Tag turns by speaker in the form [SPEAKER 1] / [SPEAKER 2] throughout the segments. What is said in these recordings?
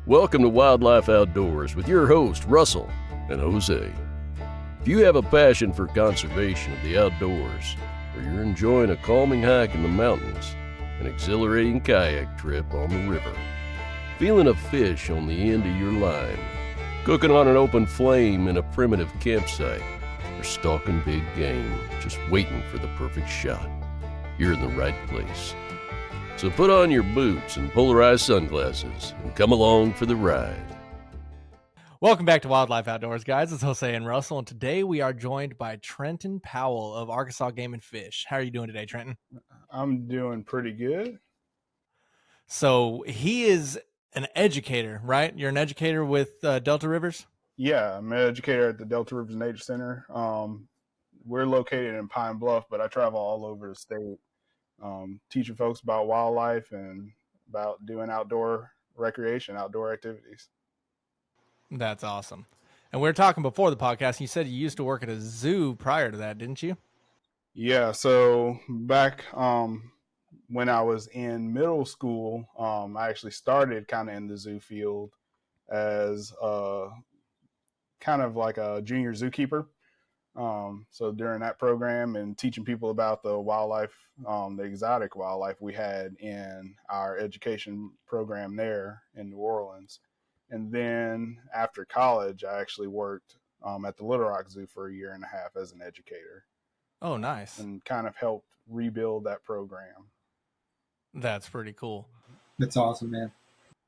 [SPEAKER 1] Welcome to Wildlife Outdoors with your host, Russell and Jose. If you have a passion for conservation of the outdoors, or you're enjoying a calming hike in the mountains, an exhilarating kayak trip on the river, feeling a fish on the end of your line, cooking on an open flame in a primitive campsite, or stalking big game, just waiting for the perfect shot, you're in the right place. So put on your boots and polarized sunglasses and come along for the ride.
[SPEAKER 2] Welcome back to Wildlife Outdoors, guys. It's Jose and Russell, and today we are joined by Trenton Powell of Arkansas Game and Fish. How are you doing today, Trenton?
[SPEAKER 3] I'm doing pretty good.
[SPEAKER 2] So he is an educator, right? You're an educator with Delta Rivers?
[SPEAKER 3] Yeah, I'm an educator at the Delta Rivers Nature Center. We're located in Pine Bluff, but I travel all over the state, teaching folks about wildlife and about doing outdoor recreation, outdoor activities.
[SPEAKER 2] That's awesome. And we were talking before the podcast, and you said you used to work at a zoo prior to that, didn't you?
[SPEAKER 3] Yeah, so back when I was in middle school, I actually started kind of in the zoo field as kind of like a junior zookeeper. So during that program and teaching people about the wildlife, the exotic wildlife we had in our education program there in New Orleans. And then after college, I actually worked at the Little Rock Zoo for a year and a half as an educator.
[SPEAKER 2] Oh, nice.
[SPEAKER 3] And kind of helped rebuild that program.
[SPEAKER 2] That's pretty cool.
[SPEAKER 4] That's awesome, man.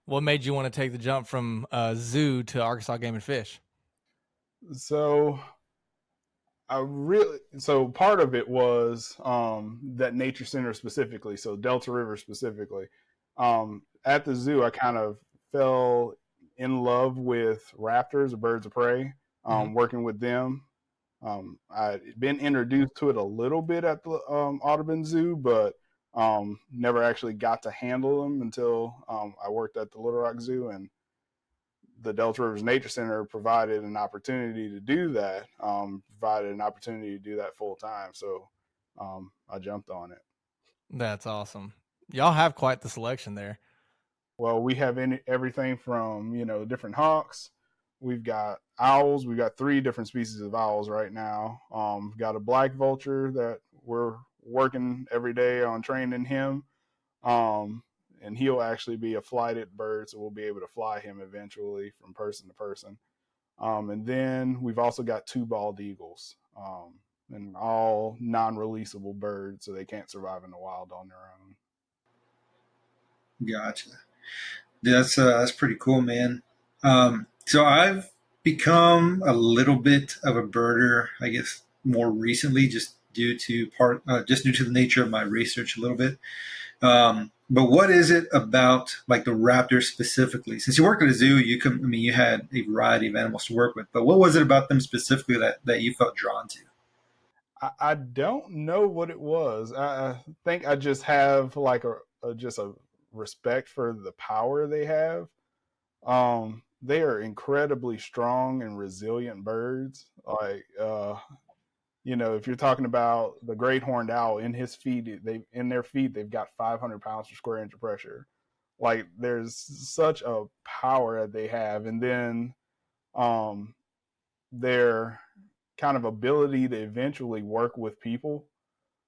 [SPEAKER 2] What made you want to take the jump from zoo to Arkansas Game and Fish?
[SPEAKER 3] So part of it was that nature center specifically, so Delta River specifically. At the zoo, I kind of fell in love with raptors, or birds of prey, working with them. I'd been introduced to it a little bit at the Audubon Zoo, but never actually got to handle them until I worked at the Little Rock Zoo, and the Delta Rivers Nature Center provided an opportunity to do that, full time. So I jumped on it.
[SPEAKER 2] That's awesome. Y'all have quite the selection there.
[SPEAKER 3] Well, we have everything from, different hawks. We've got owls. We've got 3 different species of owls right now. We've got a black vulture that we're working every day on training him. And he'll actually be a flighted bird, so we'll be able to fly him eventually from person to person. And then we've also got 2 bald eagles, and all non-releasable birds, so they can't survive in the wild on their own.
[SPEAKER 4] Gotcha. That's pretty cool, man. So I've become a little bit of a birder, I guess, more recently, just due to the nature of my research a little bit. But what is it about like the raptors specifically? Since you worked at a zoo, you had a variety of animals to work with, but what was it about them specifically that you felt drawn to?
[SPEAKER 3] I don't know what it was. I think I just have like a respect for the power they have. They are incredibly strong and resilient birds. Like, if you're talking about the great horned owl, in their feet, they've got 500 pounds per square inch of pressure. Like, there's such a power that they have. And then their kind of ability to eventually work with people.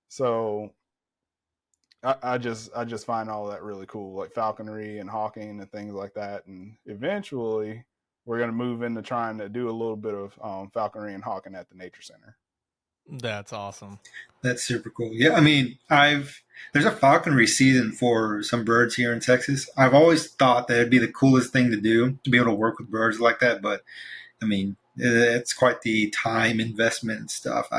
[SPEAKER 3] So I just find all that really cool, like falconry and hawking and things like that. And eventually we're going to move into trying to do a little bit of falconry and hawking at the Nature Center.
[SPEAKER 2] That's awesome.
[SPEAKER 4] That's super cool. Yeah, there's a falconry season for some birds here in Texas. I've always thought that it'd be the coolest thing to do, to be able to work with birds like that. But it's quite the time investment and stuff.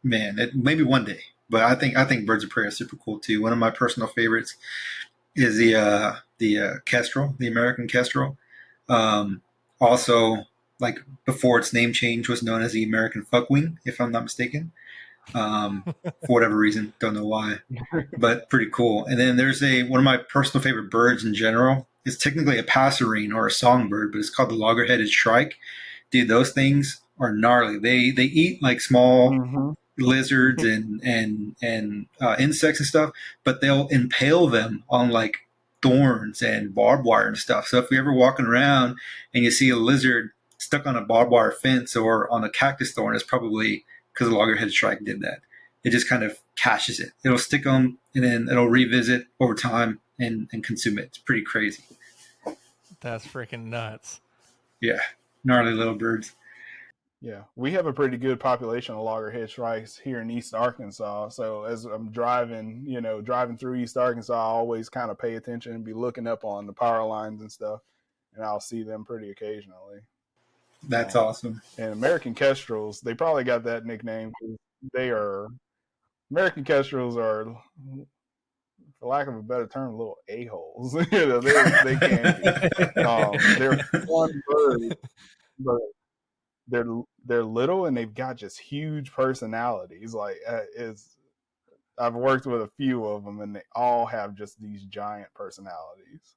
[SPEAKER 4] Maybe one day. But I think birds of prey are super cool too. One of my personal favorites is the kestrel, the American kestrel. Also, like before its name change, was known as the American fuckwing, if I'm not mistaken. For whatever reason, don't know why, but pretty cool. And then there's one of my personal favorite birds in general. It's technically a passerine or a songbird, but it's called the logger-headed shrike. Dude, those things are gnarly. They eat like small lizards and insects and stuff, but they'll impale them on like thorns and barbed wire and stuff. So if you're ever walking around and you see a lizard stuck on a barbed wire fence or on a cactus thorn, it's probably because the loggerhead shrike did that. It just kind of caches it. It'll stick them and then it'll revisit over time and consume it. It's pretty crazy.
[SPEAKER 2] That's freaking nuts.
[SPEAKER 4] Yeah, gnarly little birds.
[SPEAKER 3] Yeah, we have a pretty good population of loggerhead shrikes here in East Arkansas. So as I'm driving, driving through East Arkansas, I always kind of pay attention and be looking up on the power lines and stuff, and I'll see them pretty occasionally.
[SPEAKER 4] That's awesome.
[SPEAKER 3] And American kestrels, they probably got that nickname because American kestrels are, for lack of a better term, little a-holes. They can be. They're fun birds, but they're little and they've got just huge personalities. Like I've worked with a few of them, and they all have just these giant personalities.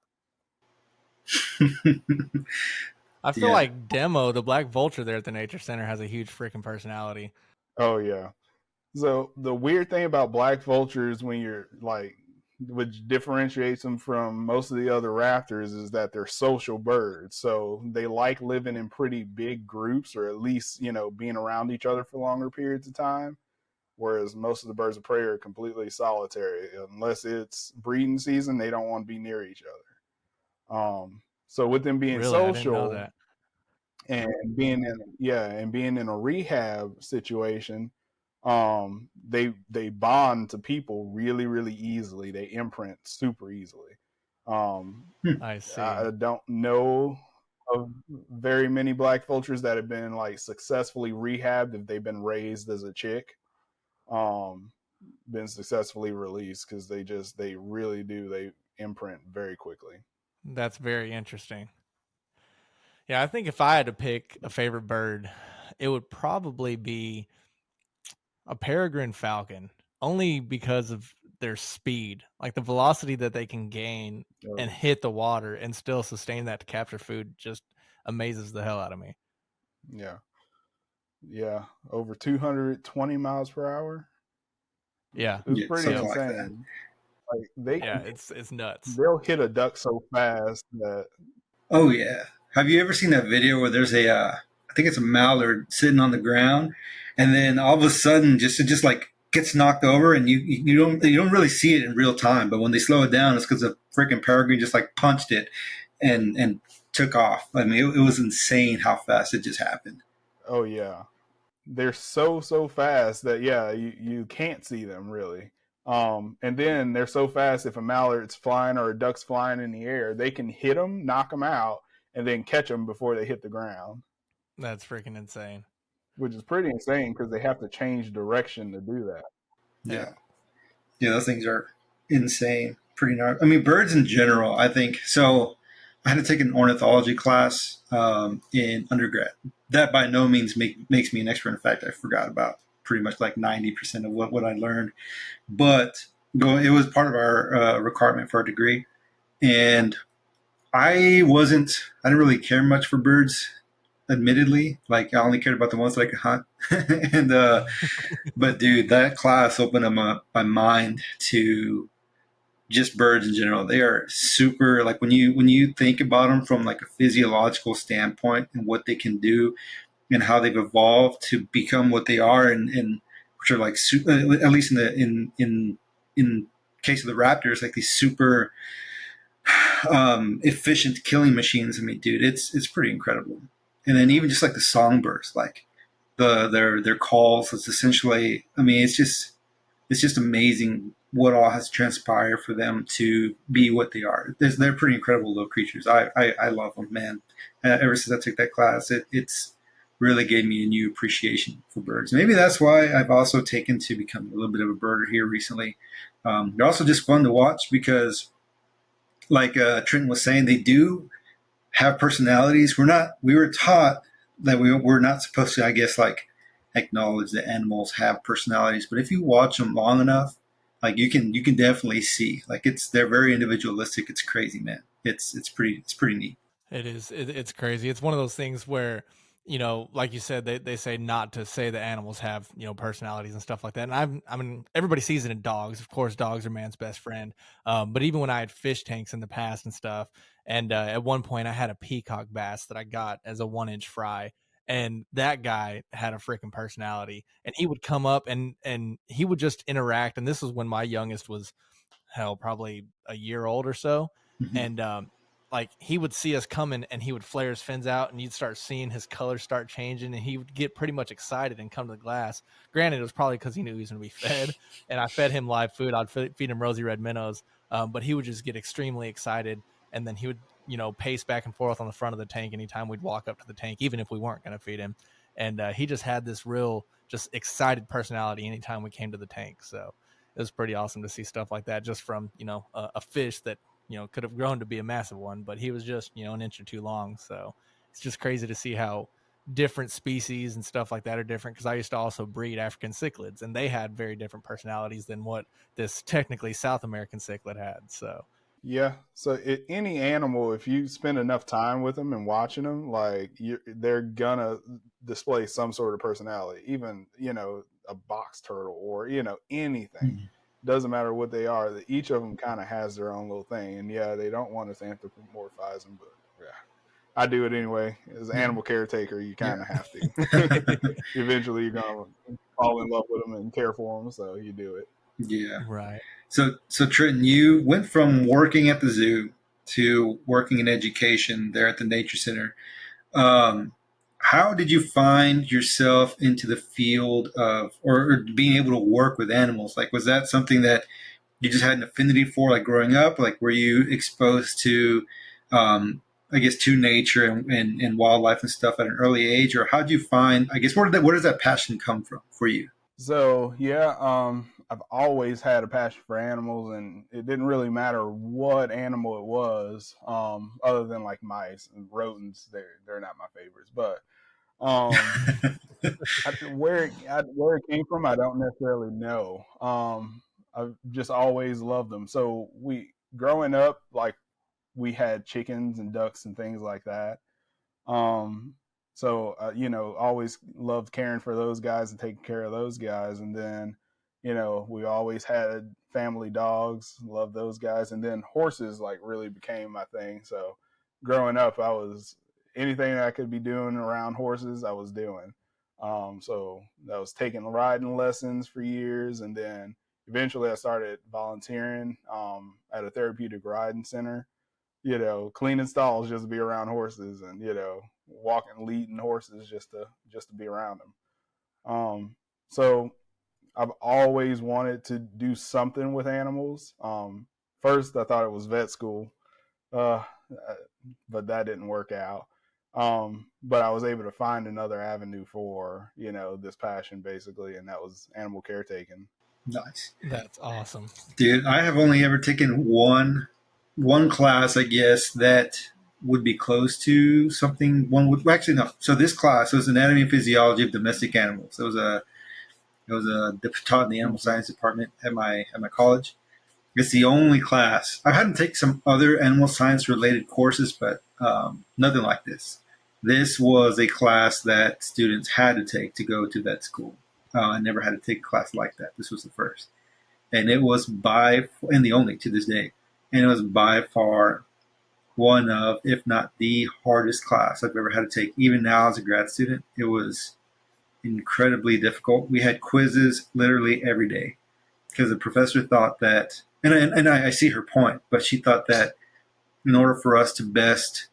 [SPEAKER 2] I feel like Demo, the black vulture there at the Nature Center, has a huge freaking personality.
[SPEAKER 3] Oh yeah. So the weird thing about black vultures, when you're like, which differentiates them from most of the other raptors, is that they're social birds. So they like living in pretty big groups, or at least, being around each other for longer periods of time. Whereas most of the birds of prey are completely solitary. Unless it's breeding season, they don't want to be near each other. So with them being social,
[SPEAKER 2] I didn't know that.
[SPEAKER 3] and being in a rehab situation, they bond to people really, really easily. They imprint super easily.
[SPEAKER 2] I see.
[SPEAKER 3] I don't know of very many black vultures that have been like successfully rehabbed if they've been raised as a chick, been successfully released, because they really do. They imprint very quickly.
[SPEAKER 2] That's very interesting. Yeah, I think if I had to pick a favorite bird, it would probably be a peregrine falcon, only because of their speed, like the velocity that they can gain and hit the water and still sustain that to capture food just amazes the hell out of me.
[SPEAKER 3] Yeah, over 220 miles per hour.
[SPEAKER 2] Yeah,
[SPEAKER 3] it's pretty insane.
[SPEAKER 2] It's nuts.
[SPEAKER 3] They'll hit a duck so fast that.
[SPEAKER 4] Oh yeah. Have you ever seen that video where there's I think it's a mallard sitting on the ground, and then all of a sudden it just like gets knocked over, and you don't really see it in real time, but when they slow it down, it's because a freaking peregrine just like punched it and took off. I mean, it was insane how fast it just happened.
[SPEAKER 3] Oh yeah, they're so fast that you can't see them really. And then they're so fast, if a mallard's flying or a duck's flying in the air, they can hit them, knock them out, and then catch them before they hit the ground.
[SPEAKER 2] That's freaking insane.
[SPEAKER 3] Which is pretty insane because they have to change direction to do that.
[SPEAKER 4] Yeah, those things are insane. Pretty gnarly. I mean, birds in general, I think. So I had to take an ornithology class in undergrad. That by no means makes me an expert. In fact, I forgot about pretty much like 90% of what I learned. But it was part of our requirement for our degree. And I didn't really care much for birds, admittedly. Like, I only cared about the ones that I could hunt. And but dude, that class opened up my mind to just birds in general. They are super, like, when you think about them from like a physiological standpoint and what they can do and how they've evolved to become what they are, and which are like at least in case of the raptors, like these super efficient killing machines. I mean, dude, it's pretty incredible. And then even just like the songbirds, like their calls, it's essentially, I mean, it's just amazing what all has transpired for them to be what they are. They're pretty incredible little creatures. I love them, man. Ever since I took that class, it's really gave me a new appreciation for birds. Maybe that's why I've also taken to become a little bit of a birder here recently. They're also just fun to watch because, like Trenton was saying, they do have personalities. We were taught that we're not supposed to, I guess, like, acknowledge that animals have personalities. But if you watch them long enough, like, you can definitely see, like, they're very individualistic. It's crazy, man. It's pretty neat.
[SPEAKER 2] It is. It's crazy. It's one of those things where you know, like you said, they say not to say that animals have, you know, personalities and stuff like that. And I mean, everybody sees it in dogs. Of course, dogs are man's best friend. But even when I had fish tanks in the past and stuff, and at one point I had a peacock bass that I got as a 1-inch fry, and that guy had a freaking personality, and he would come up and he would just interact. And this was when my youngest was, hell, probably a year old or so.
[SPEAKER 4] Mhm.
[SPEAKER 2] And like he would see us coming and he would flare his fins out, and you'd start seeing his colors start changing, and he would get pretty much excited and come to the glass. Granted, it was probably because he knew he was going to be fed, and I fed him live food. I'd feed him rosy red minnows, but he would just get extremely excited, and then he would, you know, pace back and forth on the front of the tank anytime we'd walk up to the tank, even if we weren't going to feed him. And he just had this real just excited personality anytime we came to the tank. So it was pretty awesome to see stuff like that just from, you know, a fish that, you know, could have grown to be a massive one, but he was just, you know, an inch or two long. So it's just crazy to see how different species and stuff like that are different. Cause I used to also breed African cichlids, and they had very different personalities than what this technically South American cichlid had. So
[SPEAKER 3] Yeah. So any animal, if you spend enough time with them and watching them, like they're gonna display some sort of personality. Even, you know, a box turtle or, you know, anything.
[SPEAKER 4] Mhm.
[SPEAKER 3] Doesn't matter what they are. Each of them kind of has their own little thing. And yeah, they don't want us to anthropomorphize them, but yeah, I do it anyway. As an
[SPEAKER 4] Yeah.
[SPEAKER 3] animal caretaker, you kind of
[SPEAKER 4] Yeah.
[SPEAKER 3] have to. Eventually, you're gonna fall in love with them and care for them, so you do it.
[SPEAKER 4] Yeah.
[SPEAKER 2] right.
[SPEAKER 4] So Trenton, you went from working at the zoo to working in education there at the Nature Center. Um, how did you find yourself into the field of, or being able to work with animals? Like, was that something that you just had an affinity for, like growing up? Like, were you exposed to, I guess, to nature and wildlife and stuff at an early age, or how did you find? I guess where does that passion come from for you?
[SPEAKER 3] So yeah, I've always had a passion for animals, and it didn't really matter what animal it was, other than like mice and rodents. They're not my favorites, but um, where it came from, I don't necessarily know. I've just always loved them. So we growing up, like we had chickens and ducks and things like that. Um, so you know, always loved caring for those guys and taking care of those guys. And then, you know, we always had family dogs, loved those guys. And then horses like really became my thing. So growing up, I was anything I could be doing around horses, I was doing. So I was taking riding lessons for years, and then eventually I started volunteering at a therapeutic riding center, you know, cleaning stalls just to be around horses, and, you know, walking, leading horses just to be around them. So I've always wanted to do something with animals. First, I thought it was vet school, uh, but that didn't work out. But I was able to find another avenue for, you know, this passion basically, and that was animal caretaking.
[SPEAKER 4] Nice.
[SPEAKER 2] That's awesome.
[SPEAKER 4] Dude, I have only ever taken one class, I guess, that would be close to something one would, well, actually no. So this class was anatomy and physiology of domestic animals. It was taught in the animal science department at my college. It's the only class. I hadn't taken some other animal science related courses, but nothing like this. This was a class that students had to take to go to vet school. I never had to take a class like that. This was the first, and it was and the only to this day, and it was by far one of, if not the hardest class I've ever had to take. Even now as a grad student, it was incredibly difficult. We had quizzes literally every day because the professor thought that, and I see her point, but she thought that in order for us to best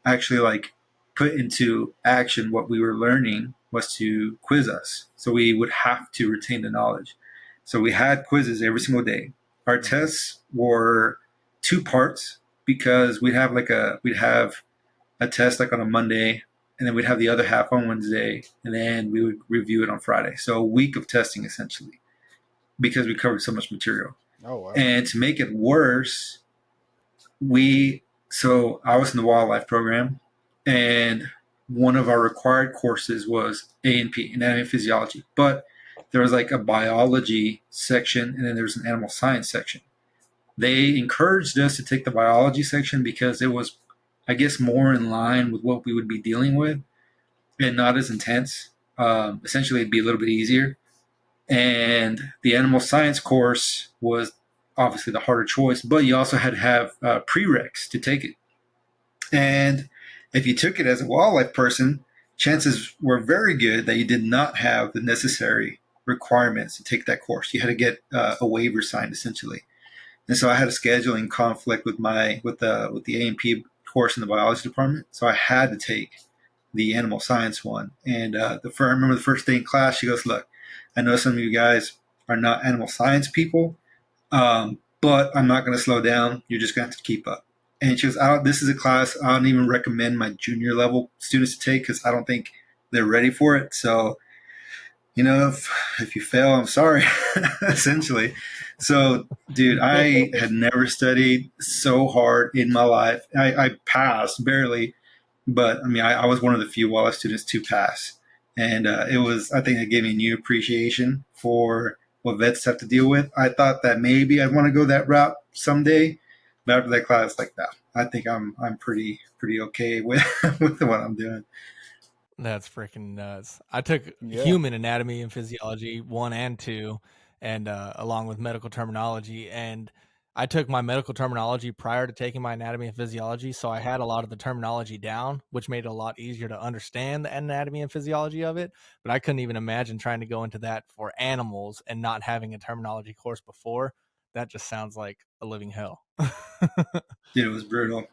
[SPEAKER 4] actually like put into action what we were learning was to quiz us. So we would have to retain the knowledge. So we had quizzes every single day. Our tests were two parts because we'd have a test like on a Monday, and then we'd have the other half on Wednesday, and then we would review it on Friday. So a week of testing essentially, because we covered so much material.
[SPEAKER 3] Oh wow!
[SPEAKER 4] And to make it worse, so I was in the wildlife program, and one of our required courses was A&P, anatomy and physiology. But there was like a biology section, and then there was an animal science section. They encouraged us to take the biology section because it was, I guess, more in line with what we would be dealing with. and not as intense. Essentially, it'd be a little bit easier. And the animal science course was obviously the harder choice, but you also had to have prereqs to take it. And if you took it as a wildlife person, chances were very good that you did not have the necessary requirements to take that course. You had to get a waiver signed, essentially. And so I had a scheduling conflict with the A&P course in the biology department. So I had to take the animal science one. And I remember the first day in class, she goes, "Look, I know some of you guys are not animal science people, but I'm not going to slow down. You're just going to have to keep up." And she goes, "This is a class I don't even recommend my junior level students to take because I don't think they're ready for it. So, if you fail, I'm sorry," essentially. So, dude, I had never studied so hard in my life. I passed barely, but I mean, I was one of the few wildlife students to pass. And I think it gave me a new appreciation for what vets have to deal with. I thought that maybe I'd want to go that route someday. But after that class, like that, I think I'm pretty okay with with what I'm doing.
[SPEAKER 2] That's freaking nuts. I took
[SPEAKER 3] Yeah.
[SPEAKER 2] human anatomy and physiology 1 and 2, and along with medical terminology. And I took my medical terminology prior to taking my anatomy and physiology, so I had a lot of the terminology down, which made it a lot easier to understand the anatomy and physiology of it. But I couldn't even imagine trying to go into that for animals and not having a terminology course before. That just sounds like a living hell.
[SPEAKER 4] Dude, it was brutal.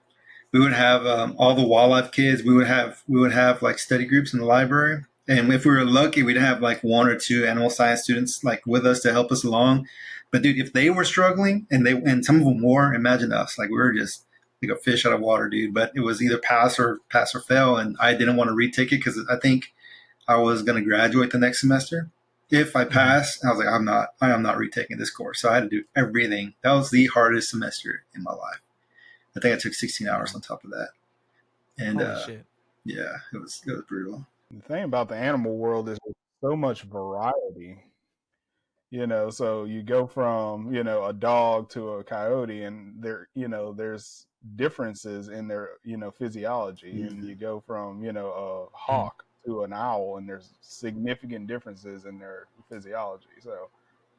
[SPEAKER 4] We would have all the wildlife kids. We would have like study groups in the library, and if we were lucky, we'd have like one or two animal science students like with us to help us along. But dude, if they were struggling, and some of them were, imagine us. Like we were just like a fish out of water, dude. But it was either pass or fail, and I didn't want to retake it because I think I was going to graduate the next semester. If I passed, I was like, I am not retaking this course. So I had to do everything. That was the hardest semester in my life. I think I took 16 hours on top of that. And
[SPEAKER 2] Holy shit.
[SPEAKER 4] yeah, it was brutal.
[SPEAKER 3] The thing about the animal world is there's so much variety. So you go from a dog to a coyote, and there's differences in their physiology. And you go from a hawk to an owl, and there's significant differences in their physiology. So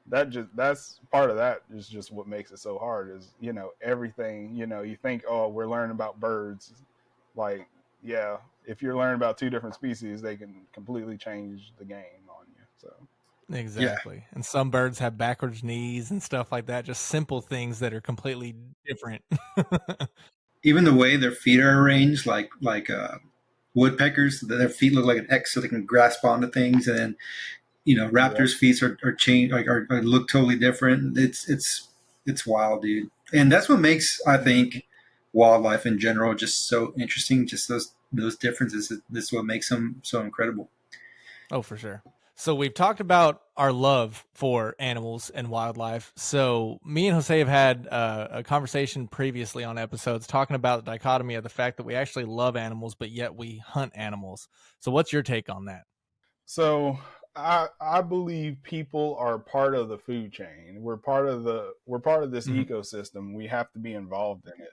[SPEAKER 3] that's part of that is just what makes it so hard is everything. You think, oh, we're learning about birds, like, yeah, if you're learning about two different species, they can completely change the game on you. So
[SPEAKER 2] Exactly. Yeah. And some birds have backwards knees and stuff like that. Just simple things that are completely different.
[SPEAKER 4] Even the way their feet are arranged, like woodpeckers, their feet look like an X so they can grasp onto things. And then, raptors' feet are changed, like are look totally different. It's wild, dude. And that's what makes, I think, wildlife in general just so interesting. Just those differences. This is what makes them so incredible.
[SPEAKER 2] Oh, for sure. So we've talked about our love for animals and wildlife. So me and Jose have had a conversation previously on episodes talking about the dichotomy of the fact that we actually love animals, but yet we hunt animals. So what's your take on that?
[SPEAKER 3] So I believe people are part of the food chain. We're part of this ecosystem. We have to be involved in it.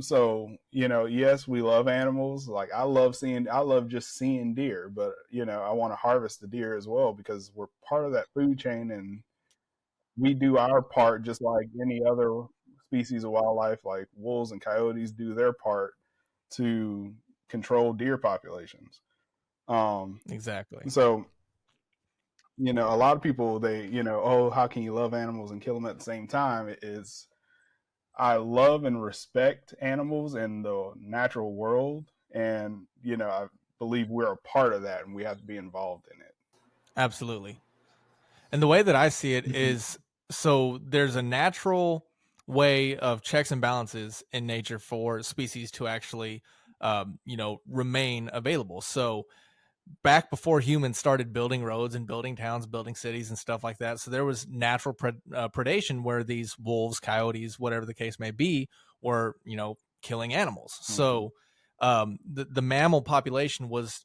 [SPEAKER 3] So yes, we love animals. Like I love just seeing deer, but I want to harvest the deer as well because we're part of that food chain, and we do our part just like any other species of wildlife, like wolves and coyotes do their part to control deer populations.
[SPEAKER 2] Exactly.
[SPEAKER 3] So a lot of people, they oh, how can you love animals and kill them at the same time? I love and respect animals in the natural world, and I believe we're a part of that, and we have to be involved in it.
[SPEAKER 2] Absolutely. And the way that I see it is, so there's a natural way of checks and balances in nature for species to actually, remain available. So back before humans started building roads and building towns, building cities and stuff like that. So there was natural predation where these wolves, coyotes, whatever the case may be, were, killing animals. So the mammal population was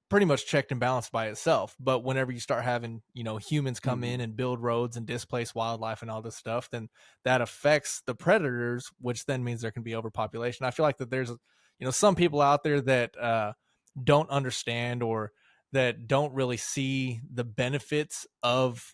[SPEAKER 2] pretty much checked and balanced by itself. But whenever you start having, humans come in and build roads and displace wildlife and all this stuff, then that affects the predators, which then means there can be overpopulation. I feel like that there's, some people out there that, don't understand, or that don't really see the benefits of,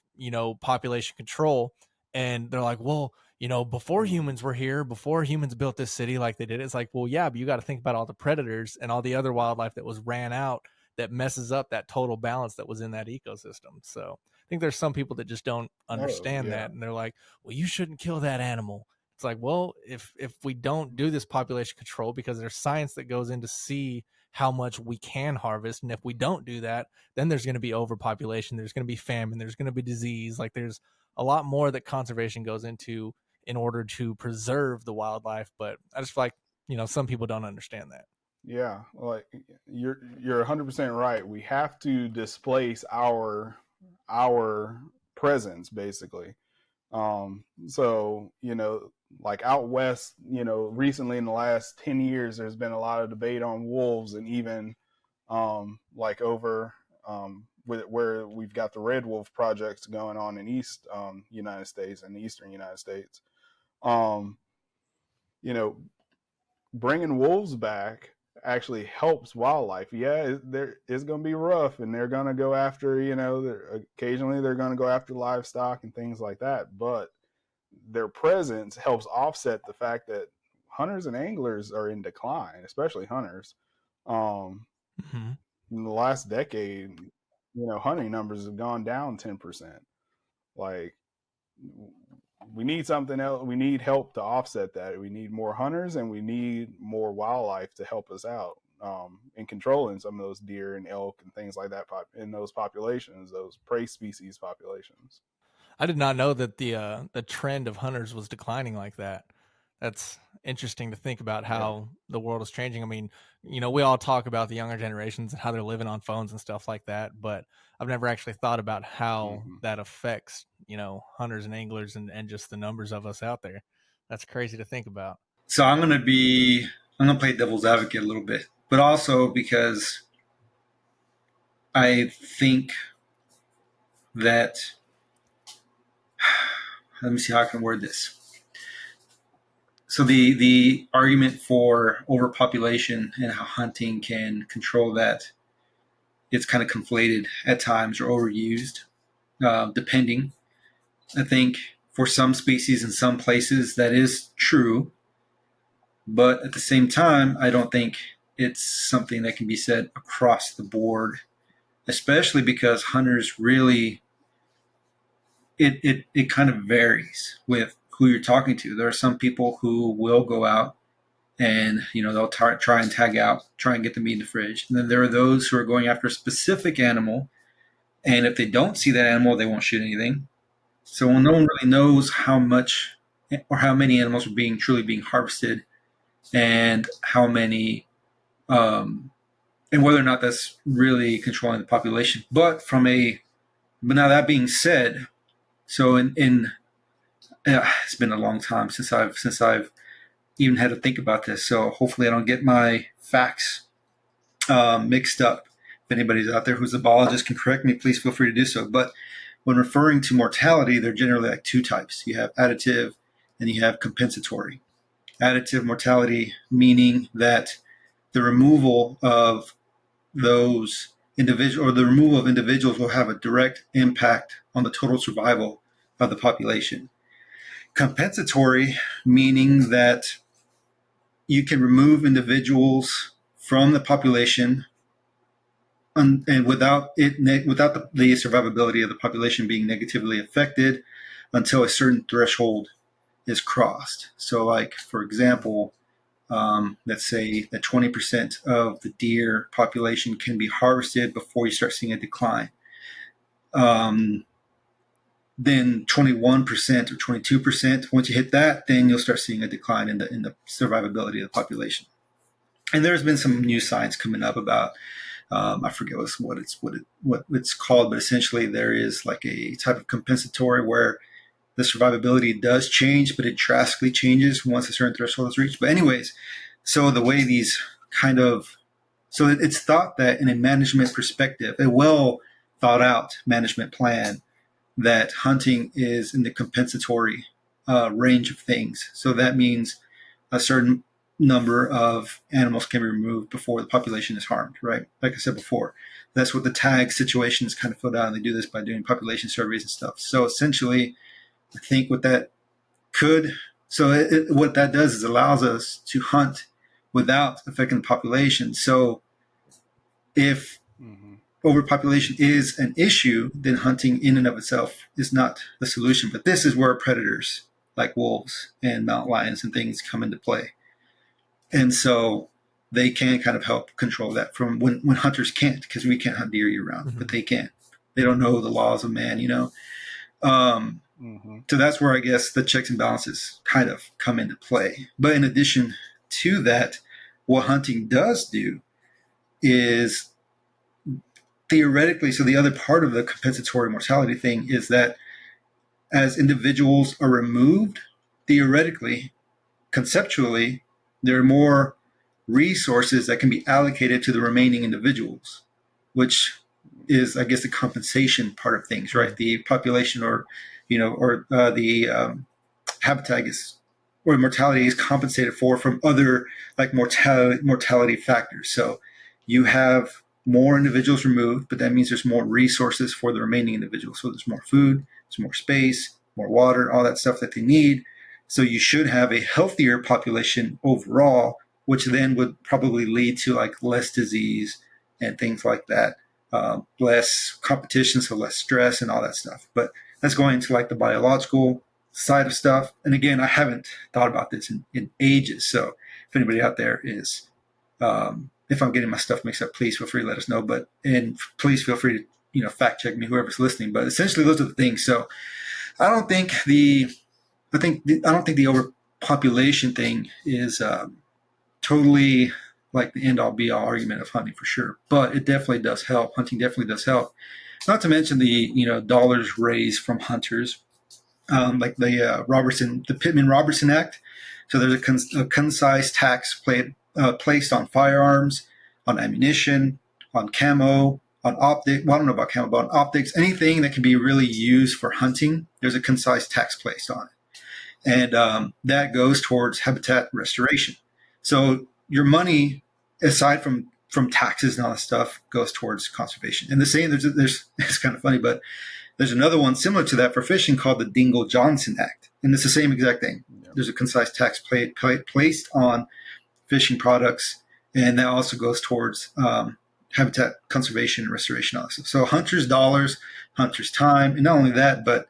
[SPEAKER 2] population control. And they're like, well, before humans were here, before humans built this city like they did, it's like, well, yeah, but you got to think about all the predators and all the other wildlife that was ran out that messes up that total balance that was in that ecosystem. So I think there's some people that just don't understand that. And they're like, well, you shouldn't kill that animal. It's like, well, if we don't do this population control, because there's science that goes in to see how much we can harvest, and if we don't do that, then there's going to be overpopulation, there's going to be famine, there's going to be disease. Like, there's a lot more that conservation goes into in order to preserve the wildlife. But I just feel like, some people don't understand that.
[SPEAKER 3] Yeah, like you're 100% right. We have to displace our presence, basically. So, like out west, recently in the last 10 years, there's been a lot of debate on wolves, and even like over where we've got the Red Wolf projects going on in East United States and the Eastern United States. Bringing wolves back actually helps wildlife. Yeah, it's going to be rough, and they're going to go after, occasionally they're going to go after livestock and things like that. But their presence helps offset the fact that hunters and anglers are in decline, especially hunters. In the last decade, hunting numbers have gone down 10%. Like, we need something else. We need help to offset that. We need more hunters, and we need more wildlife to help us out in controlling some of those deer and elk and things like that in those populations, those prey species populations.
[SPEAKER 2] I did not know that the trend of hunters was declining like that. That's interesting to think about how the world is changing. I mean, we all talk about the younger generations and how they're living on phones and stuff like that, but I've never actually thought about how that affects, hunters and anglers and just the numbers of us out there. That's crazy to think about.
[SPEAKER 4] So I'm going to play devil's advocate a little bit, but also because I think that, let me see how I can word this. So the argument for overpopulation and how hunting can control that, it's kind of conflated at times or overused, depending. I think for some species in some places that is true, but at the same time, I don't think it's something that can be said across the board, especially because hunters really, it kind of varies with who you're talking to. There are some people who will go out and, they'll try and tag out, try and get the meat in the fridge. And then there are those who are going after a specific animal. And if they don't see that animal, they won't shoot anything. So no one really knows how much or how many animals are truly being harvested, and how many, and whether or not that's really controlling the population. But now that being said, so it's been a long time since I've even had to think about this. So hopefully I don't get my facts mixed up. If anybody's out there who's a biologist can correct me, please feel free to do so. But when referring to mortality, they're generally like two types. You have additive and you have compensatory. Additive mortality, meaning that the removal of those individuals, or the removal of individuals, will have a direct impact on the total survival of the population. Compensatory, meaning that you can remove individuals from the population and without the survivability of the population being negatively affected until a certain threshold is crossed. So, like, for example, let's say that 20% of the deer population can be harvested before you start seeing a decline. Then 21% or 22%, once you hit that, then you'll start seeing a decline in the survivability of the population. And there's been some new science coming up about, I forget what it's called, but essentially there is like a type of compensatory where the survivability does change, but it drastically changes once a certain threshold is reached. But anyways, so the way these so it's thought that in a management perspective, a well thought out management plan, that hunting is in the compensatory range of things. So that means a certain number of animals can be removed before the population is harmed, right? Like I said before, that's what the tag situations kind of filled out, and they do this by doing population surveys and stuff. So essentially, I think what that what that does is allows us to hunt without affecting the population. So if overpopulation is an issue, then hunting in and of itself is not the solution. But this is where predators like wolves and mountain lions and things come into play. And so they can kind of help control that from when hunters can't, because we can't hunt deer year round, but they can. They don't know the laws of man, you know? So that's where I guess the checks and balances kind of come into play. But in addition to that, what hunting does do is theoretically, so the other part of the compensatory mortality thing is that as individuals are removed, theoretically, conceptually, there are more resources that can be allocated to the remaining individuals, which is, I guess, the compensation part of things, right? The population or the habitat or mortality is compensated for from other like mortality factors. So you have more individuals removed, but that means there's more resources for the remaining individuals. So there's more food, there's more space, more water, all that stuff that they need. So you should have a healthier population overall, which then would probably lead to like less disease and things like that, less competition, so less stress and all that stuff. But that's going into like the biological side of stuff. And again, I haven't thought about this in ages. So if anybody out there is, if I'm getting my stuff mixed up, please feel free to let us know. And please feel free to, fact check me, whoever's listening. But essentially those are the things. So I don't think the overpopulation thing is totally like the end all be all argument of hunting for sure. But it definitely does help. Hunting definitely does help. Not to mention the dollars raised from hunters, like the Pittman-Robertson Act. So there's a concise tax placed on firearms, on ammunition, on camo, on optic. Well, I don't know about camo, but on optics, anything that can be really used for hunting. There's a concise tax placed on it, and that goes towards habitat restoration. So your money, aside from taxes and all that stuff, goes towards conservation. And the same, there's it's kind of funny, but there's another one similar to that for fishing called the Dingell-Johnson Act, and it's the same exact thing. Yeah. There's a concise tax placed on fishing products, and that also goes towards habitat conservation and restoration also. So hunters' dollars, hunters' time, and not only that, but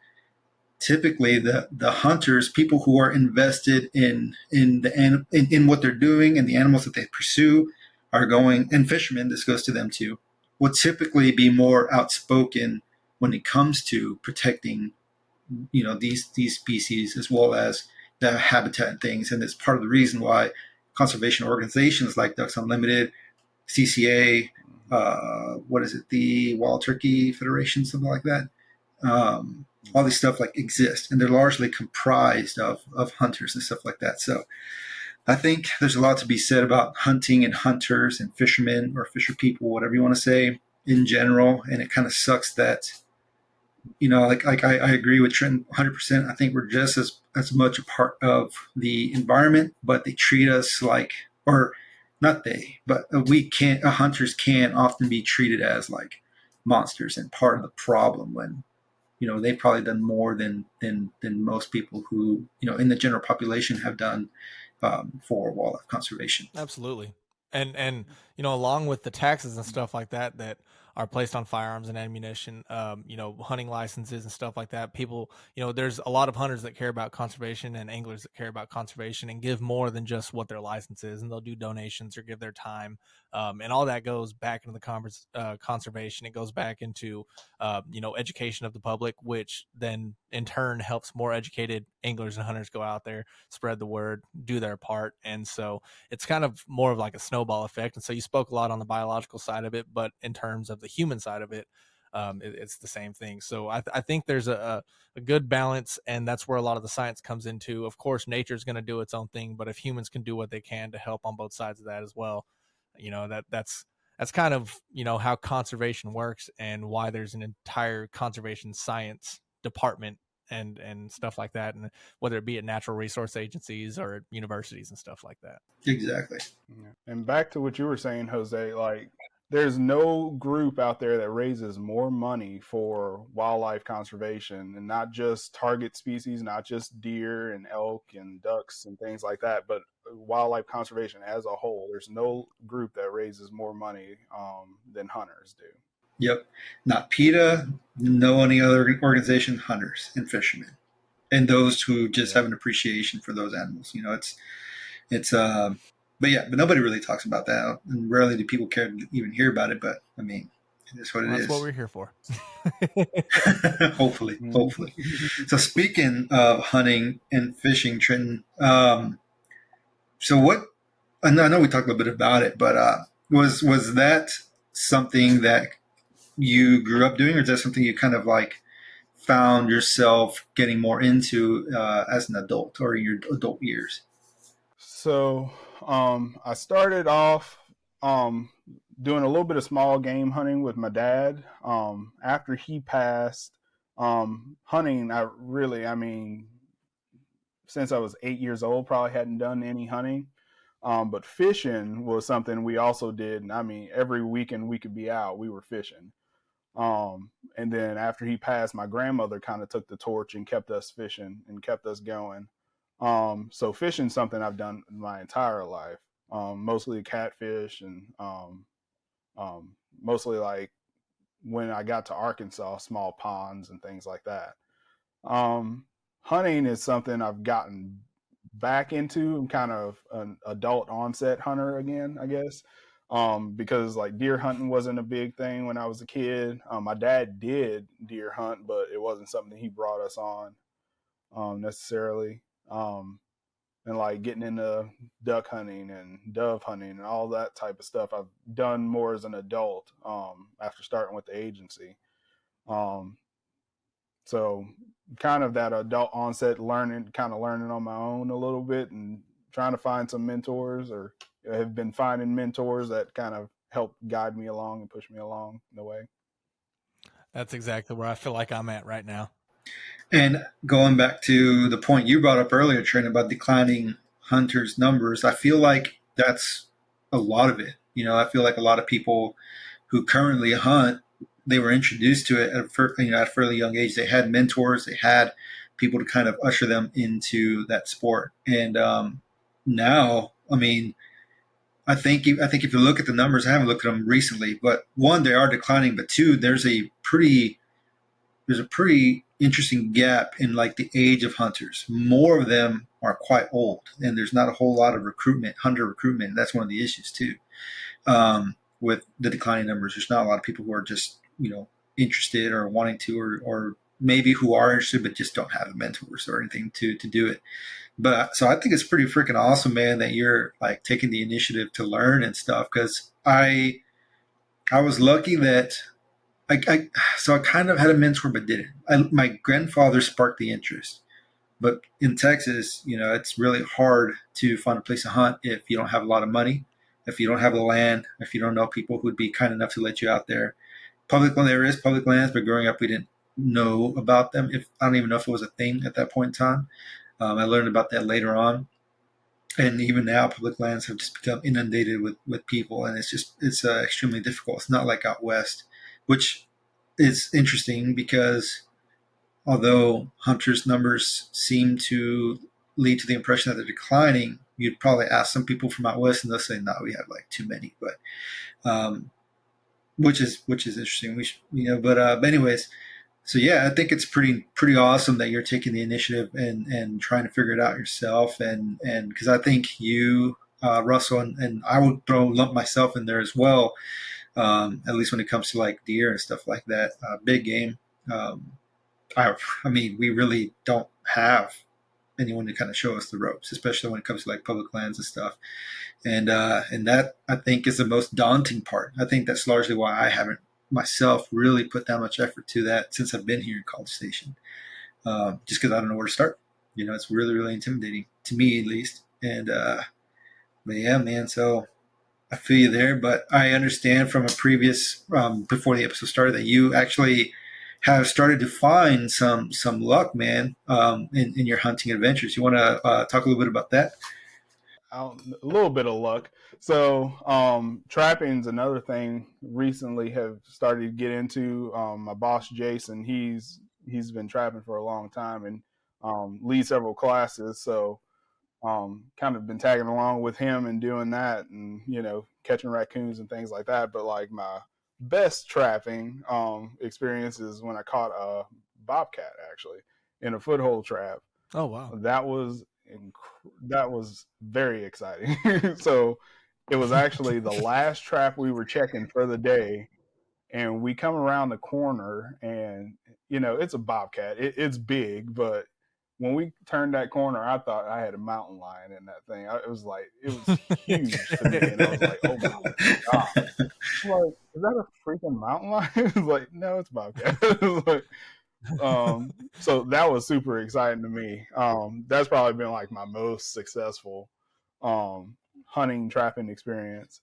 [SPEAKER 4] typically the hunters, people who are invested in what they're doing and the animals that they pursue are going, and fishermen, this goes to them too, will typically be more outspoken when it comes to protecting, these species as well as the habitat and things. And it's part of the reason why conservation organizations like Ducks Unlimited, CCA, the Wild Turkey Federation, something like that. All these stuff like exist, and they're largely comprised of hunters and stuff like that. So I think there's a lot to be said about hunting and hunters and fishermen or fisher people, whatever you want to say in general. And it kind of sucks that, I agree with Trenton 100%. I think we're just as much a part of the environment, but they treat us like, or not they, but hunters can often be treated as like monsters and part of the problem when, they've probably done more than most people who, in the general population have done for wildlife conservation.
[SPEAKER 2] Absolutely. And along with the taxes and stuff like that are placed on firearms and ammunition, hunting licenses and stuff like that, people, there's a lot of hunters that care about conservation and anglers that care about conservation and give more than just what their license is, and they'll do donations or give their time, and all that goes back into the conservation. It goes back into education of the public, which then in turn helps more educated anglers and hunters go out there, spread the word, do their part. And so it's kind of more of like a snowball effect. And so you spoke a lot on the biological side of it, but in terms of the human side of it, it's the same thing. So I think there's a good balance, and that's where a lot of the science comes into. Of course, nature's going to do its own thing, but if humans can do what they can to help on both sides of that as well, that's kind of, how conservation works and why there's an entire conservation science department and stuff like that, and whether it be at natural resource agencies or at universities and stuff like that.
[SPEAKER 4] Exactly.
[SPEAKER 3] Yeah. And back to what you were saying, Jose, like there's no group out there that raises more money for wildlife conservation, and not just target species, not just deer and elk and ducks and things like that, but wildlife conservation as a whole. There's no group that raises more money than hunters do.
[SPEAKER 4] Yep. Not PETA, no any other organization, hunters and fishermen. And those who just have an appreciation for those animals. But nobody really talks about that. And rarely do people care to even hear about it. But I mean, it's what it is.
[SPEAKER 2] That's what we're here for.
[SPEAKER 4] Hopefully. So speaking of hunting and fishing, Trenton, so what, I know we talked a little bit about it, but was that something that you grew up doing, or is that something you kind of like found yourself getting more into as an adult or in your adult years?
[SPEAKER 3] So I started off doing a little bit of small game hunting with my dad. After he passed, hunting, since I was 8 years old, probably hadn't done any hunting. But fishing was something we also did. And I mean, every weekend we could be out, we were fishing. And then after he passed, my grandmother kind of took the torch and kept us fishing and kept us going. So fishing's something I've done my entire life. Mostly catfish and mostly like when I got to Arkansas, small ponds and things like that. Hunting is something I've gotten back into. I'm kind of an adult onset hunter again, I guess. Because like deer hunting wasn't a big thing when I was a kid. My dad did deer hunt, but it wasn't something he brought us on necessarily. And like getting into duck hunting and dove hunting and all that type of stuff I've done more as an adult after starting with the agency. So kind of that adult onset learning on my own a little bit and trying to find some mentors, or have been finding mentors that kind of help guide me along and push me along in the way.
[SPEAKER 2] That's exactly where I feel like I'm at right now.
[SPEAKER 4] And going back to the point you brought up earlier, Trent, about declining hunters' numbers, I feel like that's a lot of it. I feel like a lot of people who currently hunt, they were introduced to it at a fairly young age. They had mentors, they had people to kind of usher them into that sport. And now, I mean, I think if you look at the numbers, I haven't looked at them recently, but one, they are declining, but two, there's a pretty interesting gap in like the age of hunters. More of them are quite old, and there's not a whole lot of hunter recruitment. That's one of the issues too. With the declining numbers, there's not a lot of people who are just interested or wanting to, or maybe who are interested but just don't have mentors or anything to do it. But so I think it's pretty freaking awesome, man, that you're like taking the initiative to learn and stuff. Because I was lucky that I kind of had a mentor but didn't. My grandfather sparked the interest, but in Texas, it's really hard to find a place to hunt if you don't have a lot of money, if you don't have the land, if you don't know people who'd be kind enough to let you out there. There is public lands, but growing up we didn't know about them. I don't even know if it was a thing at that point in time. I learned about that later on. And even now, public lands have just become inundated with people, and it's extremely difficult. It's not like out west, which is interesting because although hunters' numbers seem to lead to the impression that they're declining, you'd probably ask some people from out west, and they'll say, "No, we have like too many." But which is interesting. But anyways. So yeah, I think it's pretty awesome that you're taking the initiative and trying to figure it out yourself, and because I think you, Russell, and I would lump myself in there as well, at least when it comes to like deer and stuff like that, big game. I mean, we really don't have anyone to kind of show us the ropes, especially when it comes to like public lands and stuff, and that I think is the most daunting part. I think that's largely why I haven't myself really put that much effort to that since I've been here in College Station, just because I don't know where to start. It's really, really intimidating to me, at least. And but yeah, man. So I feel you there, but I understand from a previous before the episode started that you actually have started to find some luck, man, in your hunting adventures. You want to talk a little bit about that?
[SPEAKER 3] A little bit of luck. So trapping is another thing. Recently, have started to get into. My boss Jason, he's been trapping for a long time and leads several classes. So kind of been tagging along with him and doing that, and catching raccoons and things like that. But like my best trapping experience is when I caught a bobcat actually in a foothold trap.
[SPEAKER 2] Oh wow.
[SPEAKER 3] That was that was very exciting. So it was actually the last trap we were checking for the day, and we come around the corner, and it's a bobcat. It's big, but when we turned that corner, I thought I had a mountain lion in that thing. It was huge to me, and I was like, oh my god. I'm like, is that a freaking mountain lion? It's like, no, it's bobcat. It's like, so that was super exciting to me. That's probably been like my most successful hunting trapping experience.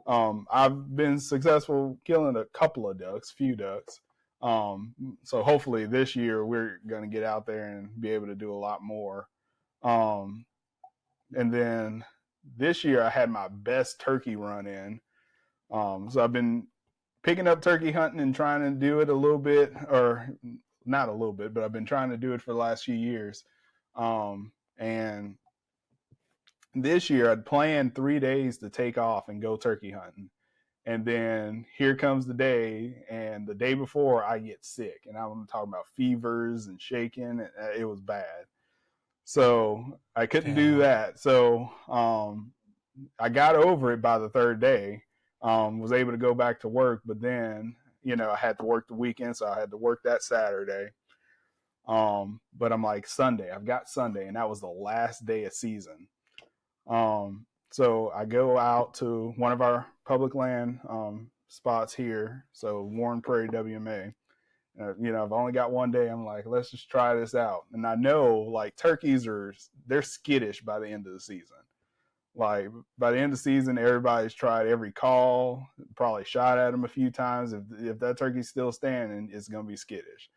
[SPEAKER 3] I've been successful killing a couple of ducks, few ducks. So hopefully this year we're going to get out there and be able to do a lot more. And then this year I had my best turkey run in. So I've been picking up turkey hunting and trying to do it a little bit, or not a little bit, but I've been trying to do it for the last few years. And this year I'd planned 3 days to take off and go turkey hunting. And then here comes the day, and the day before I get sick, and I'm talking about fevers and shaking. And it was bad. So I couldn't do that. So I got over it by the third day, was able to go back to work, but then, I had to work the weekend, so I had to work that Saturday. But I'm like, Sunday, I've got Sunday, and that was the last day of season. So I go out to one of our public land spots here, so Warren Prairie WMA. I've only got one day. I'm like, let's just try this out. And I know, like, turkeys they're skittish by the end of the season. Like, by the end of the season, everybody's tried every call, probably shot at them a few times. If that turkey's still standing, it's going to be skittish.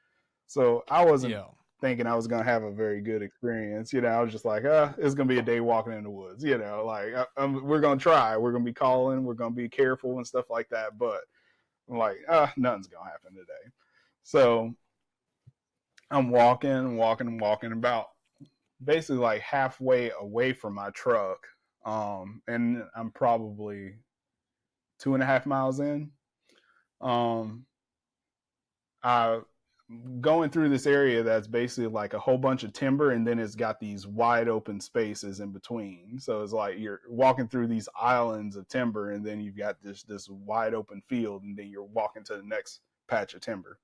[SPEAKER 3] So I wasn't thinking I was going to have a very good experience. I was just like, it's going to be a day walking in the woods. Like, we're going to try. We're going to be calling. We're going to be careful and stuff like that. But I'm like, nothing's going to happen today. So I'm walking about basically like halfway away from my truck. And I'm probably 2.5 miles in. I going through this area that's basically like a whole bunch of timber, and then it's got these wide open spaces in between. So it's like you're walking through these islands of timber, and then you've got this wide open field, and then you're walking to the next patch of timber.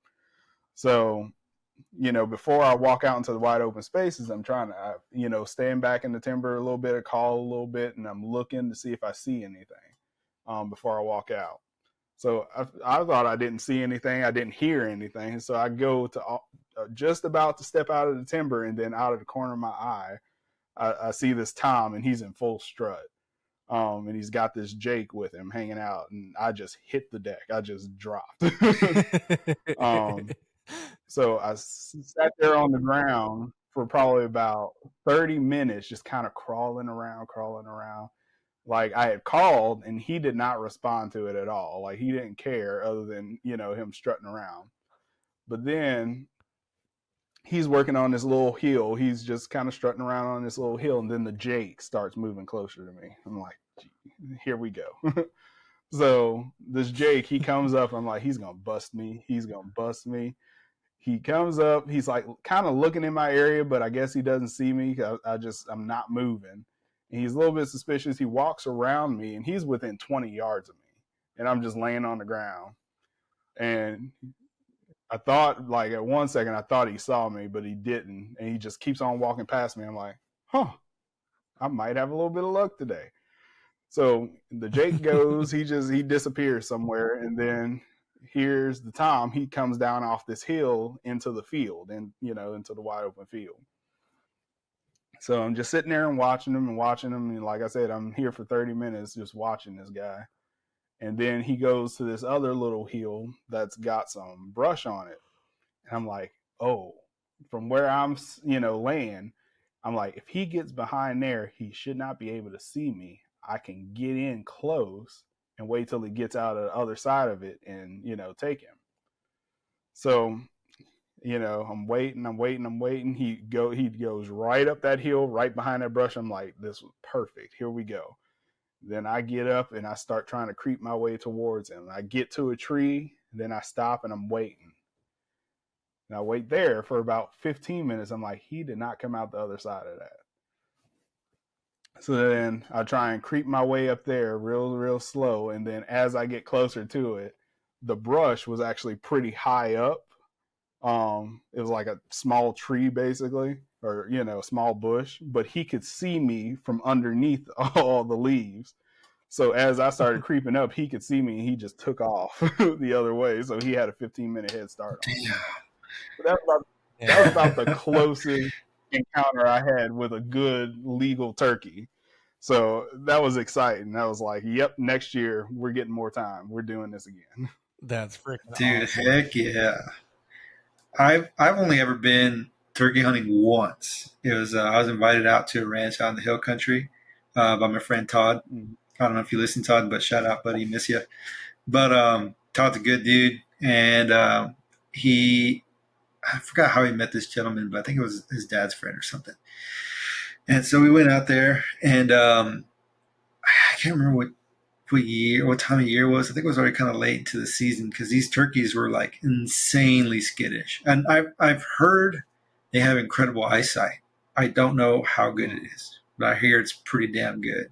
[SPEAKER 3] So, before I walk out into the wide open spaces, I'm trying to, stand back in the timber a little bit, call a little bit, and I'm looking to see if I see anything before I walk out. So I thought I didn't see anything. I didn't hear anything. So I go to just about to step out of the timber, and then out of the corner of my eye, I see this Tom, and he's in full strut. And he's got this Jake with him hanging out, and I just hit the deck. I just dropped. So I sat there on the ground for probably about 30 minutes, just kind of crawling around. Like, I had called, and he did not respond to it at all. Like, he didn't care, other than, him strutting around. But then he's working on this little hill. He's just kind of strutting around on this little hill, and then the Jake starts moving closer to me. I'm like, here we go. So this Jake, he comes up. I'm like, he's going to bust me. He comes up. He's like kind of looking in my area, but I guess he doesn't see me. I'm not moving. And he's a little bit suspicious. He walks around me, and he's within 20 yards of me, and I'm just laying on the ground. And I thought, like, at 1 second, I thought he saw me, but he didn't. And he just keeps on walking past me. I'm like, I might have a little bit of luck today. So the Jake goes, he disappears somewhere. And then here's the Tom. He comes down off this hill into the field, and, into the wide open field. So I'm just sitting there and watching him. And like I said, I'm here for 30 minutes just watching this guy. And then he goes to this other little hill that's got some brush on it. And I'm like, oh, from where I'm, laying, I'm like, if he gets behind there, he should not be able to see me. I can get in close and wait till he gets out of the other side of it and, take him. So, I'm waiting. He goes right up that hill, right behind that brush. I'm like, this was perfect. Here we go. Then I get up and I start trying to creep my way towards him. I get to a tree, then I stop and I'm waiting. And I wait there for about 15 minutes. I'm like, he did not come out the other side of that. So then I try and creep my way up there real slow. And then as I get closer to it, the brush was actually pretty high up. It was like a small tree basically, or, a small bush, but he could see me from underneath all the leaves. So as I started creeping up, he could see me and he just took off the other way. So he had a 15-minute head start on me. But that was about the closest encounter I had with a good legal turkey. So that was exciting. I was like, yep, next year we're getting more time. We're doing this again.
[SPEAKER 2] That's freaking
[SPEAKER 4] Dude,
[SPEAKER 2] awesome.
[SPEAKER 4] heck yeah. I've only ever been turkey hunting once. It was I was invited out to a ranch out in the hill country by my friend Todd. I don't know if you listen, Todd, but shout out, buddy, miss you. But Todd's a good dude, and I forgot how he met this gentleman, but I think it was his dad's friend or something. And so we went out there, and I can't remember what time of year it was. I think it was already kind of late into the season because these turkeys were like insanely skittish. And I've heard they have incredible eyesight. I don't know how good it is, but I hear it's pretty damn good.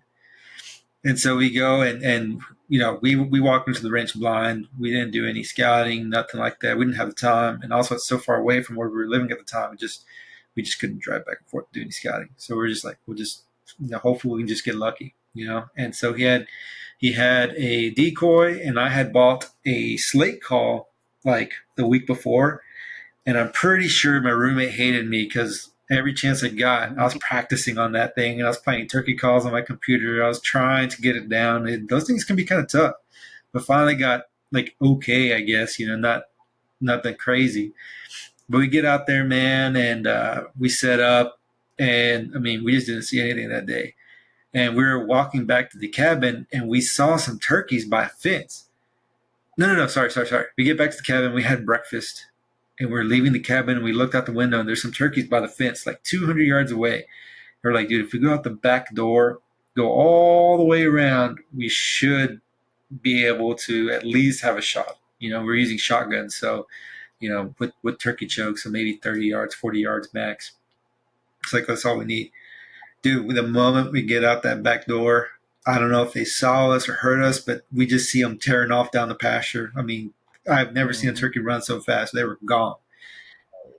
[SPEAKER 4] And so we go and we walked into the ranch blind. We didn't do any scouting, nothing like that. We didn't have the time, and also it's so far away from where we were living at the time. We just couldn't drive back and forth to do any scouting. So we're just like, we'll just hopefully we can just get lucky, And so he had a decoy, and I had bought a slate call like the week before, and I'm pretty sure my roommate hated me because every chance I got, I was practicing on that thing, and I was playing turkey calls on my computer. I was trying to get it down. And those things can be kind of tough, but finally got like okay, I guess. Not that crazy. But we get out there, man, and we set up, and I mean, we just didn't see anything that day. And we were walking back to the cabin, and we saw some turkeys by a fence. No, sorry. We get back to the cabin, we had breakfast, and we're leaving the cabin, and we looked out the window, and there's some turkeys by the fence, like 200 yards away. We're like, dude, if we go out the back door, go all the way around, we should be able to at least have a shot. We're using shotguns, so, with turkey chokes, so maybe 30 yards, 40 yards max. It's like, that's all we need. Dude, the moment we get out that back door, I don't know if they saw us or heard us, but we just see them tearing off down the pasture. I mean, I've never seen a turkey run so fast. They were gone.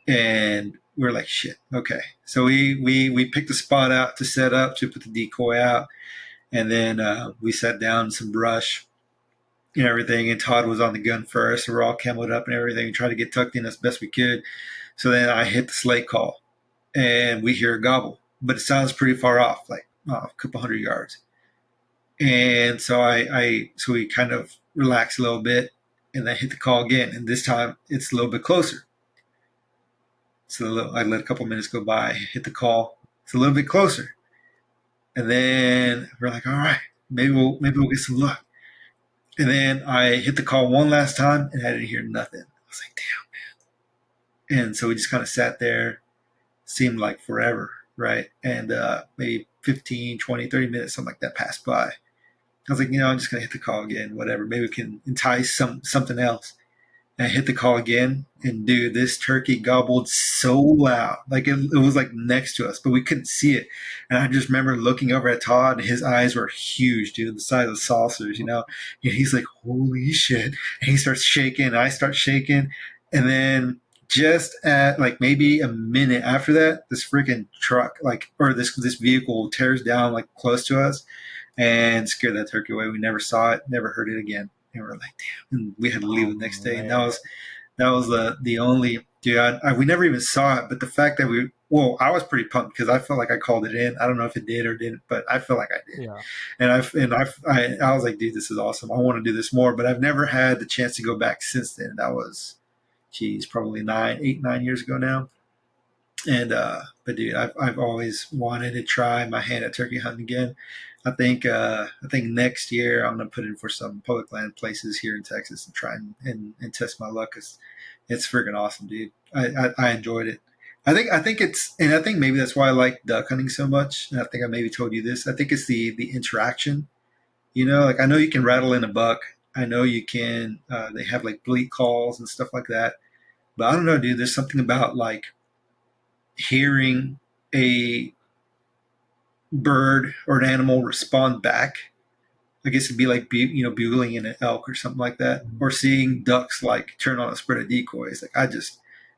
[SPEAKER 4] And we're like, shit, okay. So we picked a spot out to set up, to put the decoy out. And then we sat down in some brush and everything. And Todd was on the gun first. So we're all camoed up and everything and tried to get tucked in as best we could. So then I hit the slate call, and we hear a gobble. But it sounds pretty far off, like a couple hundred yards. And so so we kind of relax a little bit, and then hit the call again. And this time it's a little bit closer. So I let a couple minutes go by, hit the call. It's a little bit closer. And then we're like, all right, maybe we'll get some luck. And then I hit the call one last time, and I didn't hear nothing. I was like, damn, man. And so we just kind of sat there. Seemed like forever. Right. And maybe 15, 20, 30 minutes, something like that passed by. I was like, I'm just going to hit the call again, whatever. Maybe we can entice something else. And I hit the call again. And dude, this turkey gobbled so loud. Like it was like next to us, but we couldn't see it. And I just remember looking over at Todd, and his eyes were huge, dude, the size of saucers, And he's like, holy shit. And he starts shaking. And I start shaking. And then just at like maybe a minute after that, this freaking truck, or this vehicle tears down like close to us and scared that turkey away. We never saw it, never heard it again. And we're like, damn. And we had to leave the next day. Man. And that was the only, dude, we never even saw it. But the fact that I was pretty pumped because I felt like I called it in. I don't know if it did or didn't, but I feel like I did.
[SPEAKER 2] Yeah.
[SPEAKER 4] And I was like, dude, this is awesome. I want to do this more, but I've never had the chance to go back since then. That was geez, probably 9 years ago now. And but dude, I've always wanted to try my hand at turkey hunting again. I think next year I'm gonna put in for some public land places here in Texas and try and test my luck. It's freaking awesome, dude. I enjoyed it. I think maybe that's why I like duck hunting so much. And I think I maybe told you this. I think it's the interaction. Like I know you can rattle in a buck. I know you can. They have like bleat calls and stuff like that. But I don't know, dude. There's something about like hearing a bird or an animal respond back. I guess it'd be like bugling in an elk or something like that, or seeing ducks like turn on a spread of decoys. Like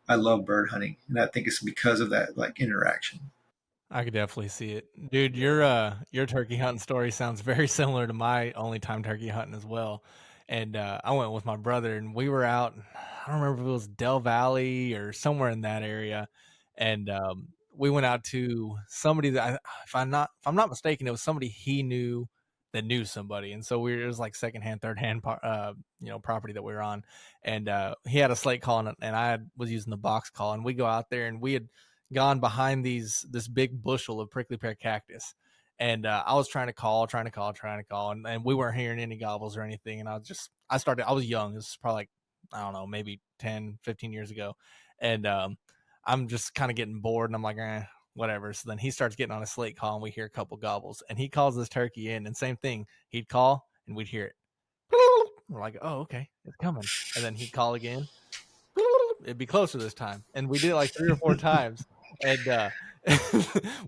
[SPEAKER 4] I love bird hunting, and I think it's because of that like interaction.
[SPEAKER 2] I could definitely see it. Dude, your turkey hunting story sounds very similar to my only time turkey hunting as well. And I went with my brother and we were out, I don't remember if it was Del Valley or somewhere in that area. And we went out to somebody that if I'm not mistaken, it was somebody he knew that knew somebody. And so it was like secondhand, thirdhand property that we were on. And he had a slate call and I was using the box call, and we go out there and we had gone behind this big bushel of prickly pear cactus, and I was trying to call, and we weren't hearing any gobbles or anything. And I was young. This was probably like, I don't know, maybe 10-15 years ago, and I'm just kind of getting bored, and I'm like, whatever. So then he starts getting on a slate call, and we hear a couple gobbles, and he calls this turkey in, and same thing, he'd call and we'd hear it. We're like, oh, okay, it's coming. And then he'd call again. It'd be closer this time, and we did it like 3 or 4 times. And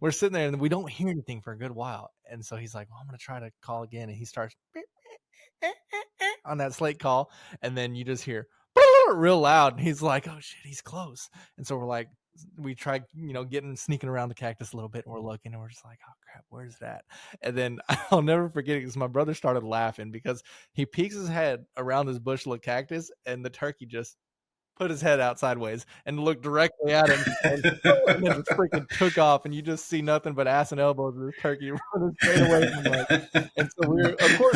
[SPEAKER 2] we're sitting there and we don't hear anything for a good while. And so he's like, well, I'm going to try to call again. And he starts on that slate call. And then you just hear real loud. And he's like, oh shit, he's close. And so we're like, we tried, sneaking around the cactus a little bit, and we're looking, and we're just like, oh crap, where's that? And then I'll never forget it because my brother started laughing because he peeks his head around this bushel of cactus, and the turkey just put his head out sideways and looked directly at him, and then just freaking took off, and you just see nothing but ass and elbows of this turkey running straight away from us. And so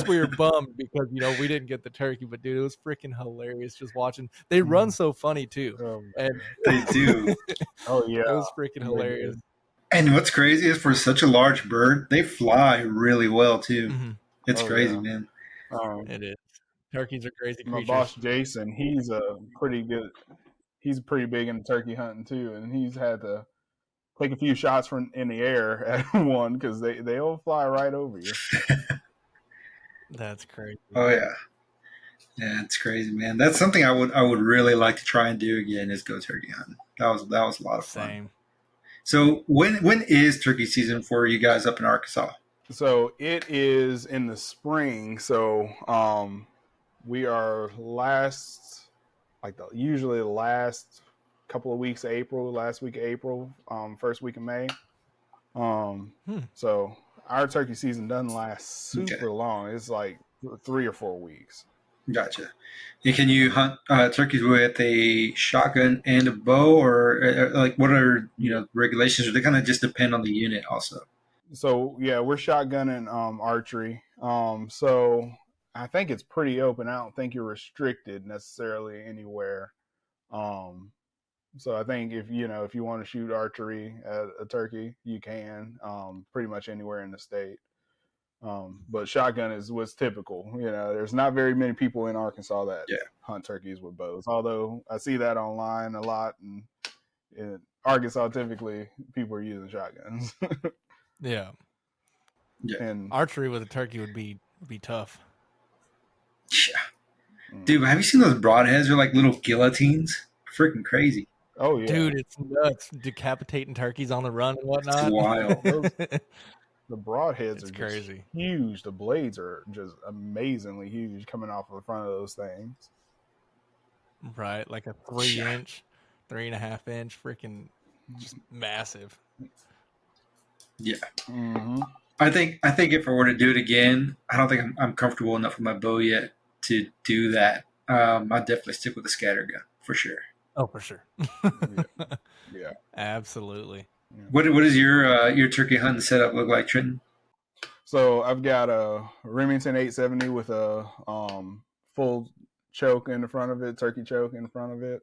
[SPEAKER 2] we were bummed because we didn't get the turkey, but dude, it was freaking hilarious just watching. They run so funny too. And
[SPEAKER 4] They do.
[SPEAKER 3] Oh yeah,
[SPEAKER 2] it was freaking hilarious.
[SPEAKER 4] And what's crazy is for such a large bird, they fly really well too.
[SPEAKER 2] Mm-hmm.
[SPEAKER 4] It's crazy,
[SPEAKER 3] yeah.
[SPEAKER 4] man.
[SPEAKER 2] It is. Turkeys are crazy
[SPEAKER 3] My
[SPEAKER 2] creatures.
[SPEAKER 3] boss Jason, he's pretty big into turkey hunting too, and he's had to take a few shots from in the air at one because they'll fly right over you.
[SPEAKER 2] That's crazy.
[SPEAKER 4] Oh yeah, it's crazy, man. That's something I would really like to try and do again, is go turkey hunting. That was a lot of fun.
[SPEAKER 2] Same.
[SPEAKER 4] So when is turkey season for you guys up in Arkansas?
[SPEAKER 3] So it is in the spring. So we are usually the last couple of weeks of April, last week of April, first week of May. So our turkey season doesn't last super long. It's like 3 or 4 weeks.
[SPEAKER 4] Gotcha. And can you hunt turkeys with a shotgun and a bow, or like what are regulations? Or they kind of just depend on the unit also?
[SPEAKER 3] So yeah, we're shotgunning archery. So I think it's pretty open. I don't think you're restricted necessarily anywhere. So I think if you want to shoot archery at a turkey, you can pretty much anywhere in the state. But shotgun is what's typical. There's not very many people in Arkansas that hunt turkeys with bows. Although I see that online a lot, and in Arkansas, typically people are using shotguns.
[SPEAKER 2] Yeah. And archery with a turkey would be tough.
[SPEAKER 4] Yeah. Dude, have you seen those broadheads? They're like little guillotines. Freaking crazy.
[SPEAKER 3] Oh yeah,
[SPEAKER 2] dude, it's nuts. Decapitating turkeys on the run and whatnot.
[SPEAKER 4] It's wild.
[SPEAKER 3] The broadheads are
[SPEAKER 2] crazy.
[SPEAKER 3] Just huge. The blades are just amazingly huge coming off of the front of those things.
[SPEAKER 2] Right, like a 3-inch, 3.5-inch, freaking just massive.
[SPEAKER 4] Yeah.
[SPEAKER 3] Mm-hmm.
[SPEAKER 4] I think if I were to do it again, I don't think I'm comfortable enough with my bow yet to do that. I'd definitely stick with the scattergun for sure.
[SPEAKER 2] Oh, for sure.
[SPEAKER 3] Yeah.
[SPEAKER 2] Absolutely.
[SPEAKER 4] Yeah. What does your turkey hunting setup look like, Trenton?
[SPEAKER 3] So I've got a Remington 870 with a full choke in the front of it, turkey choke in the front of it.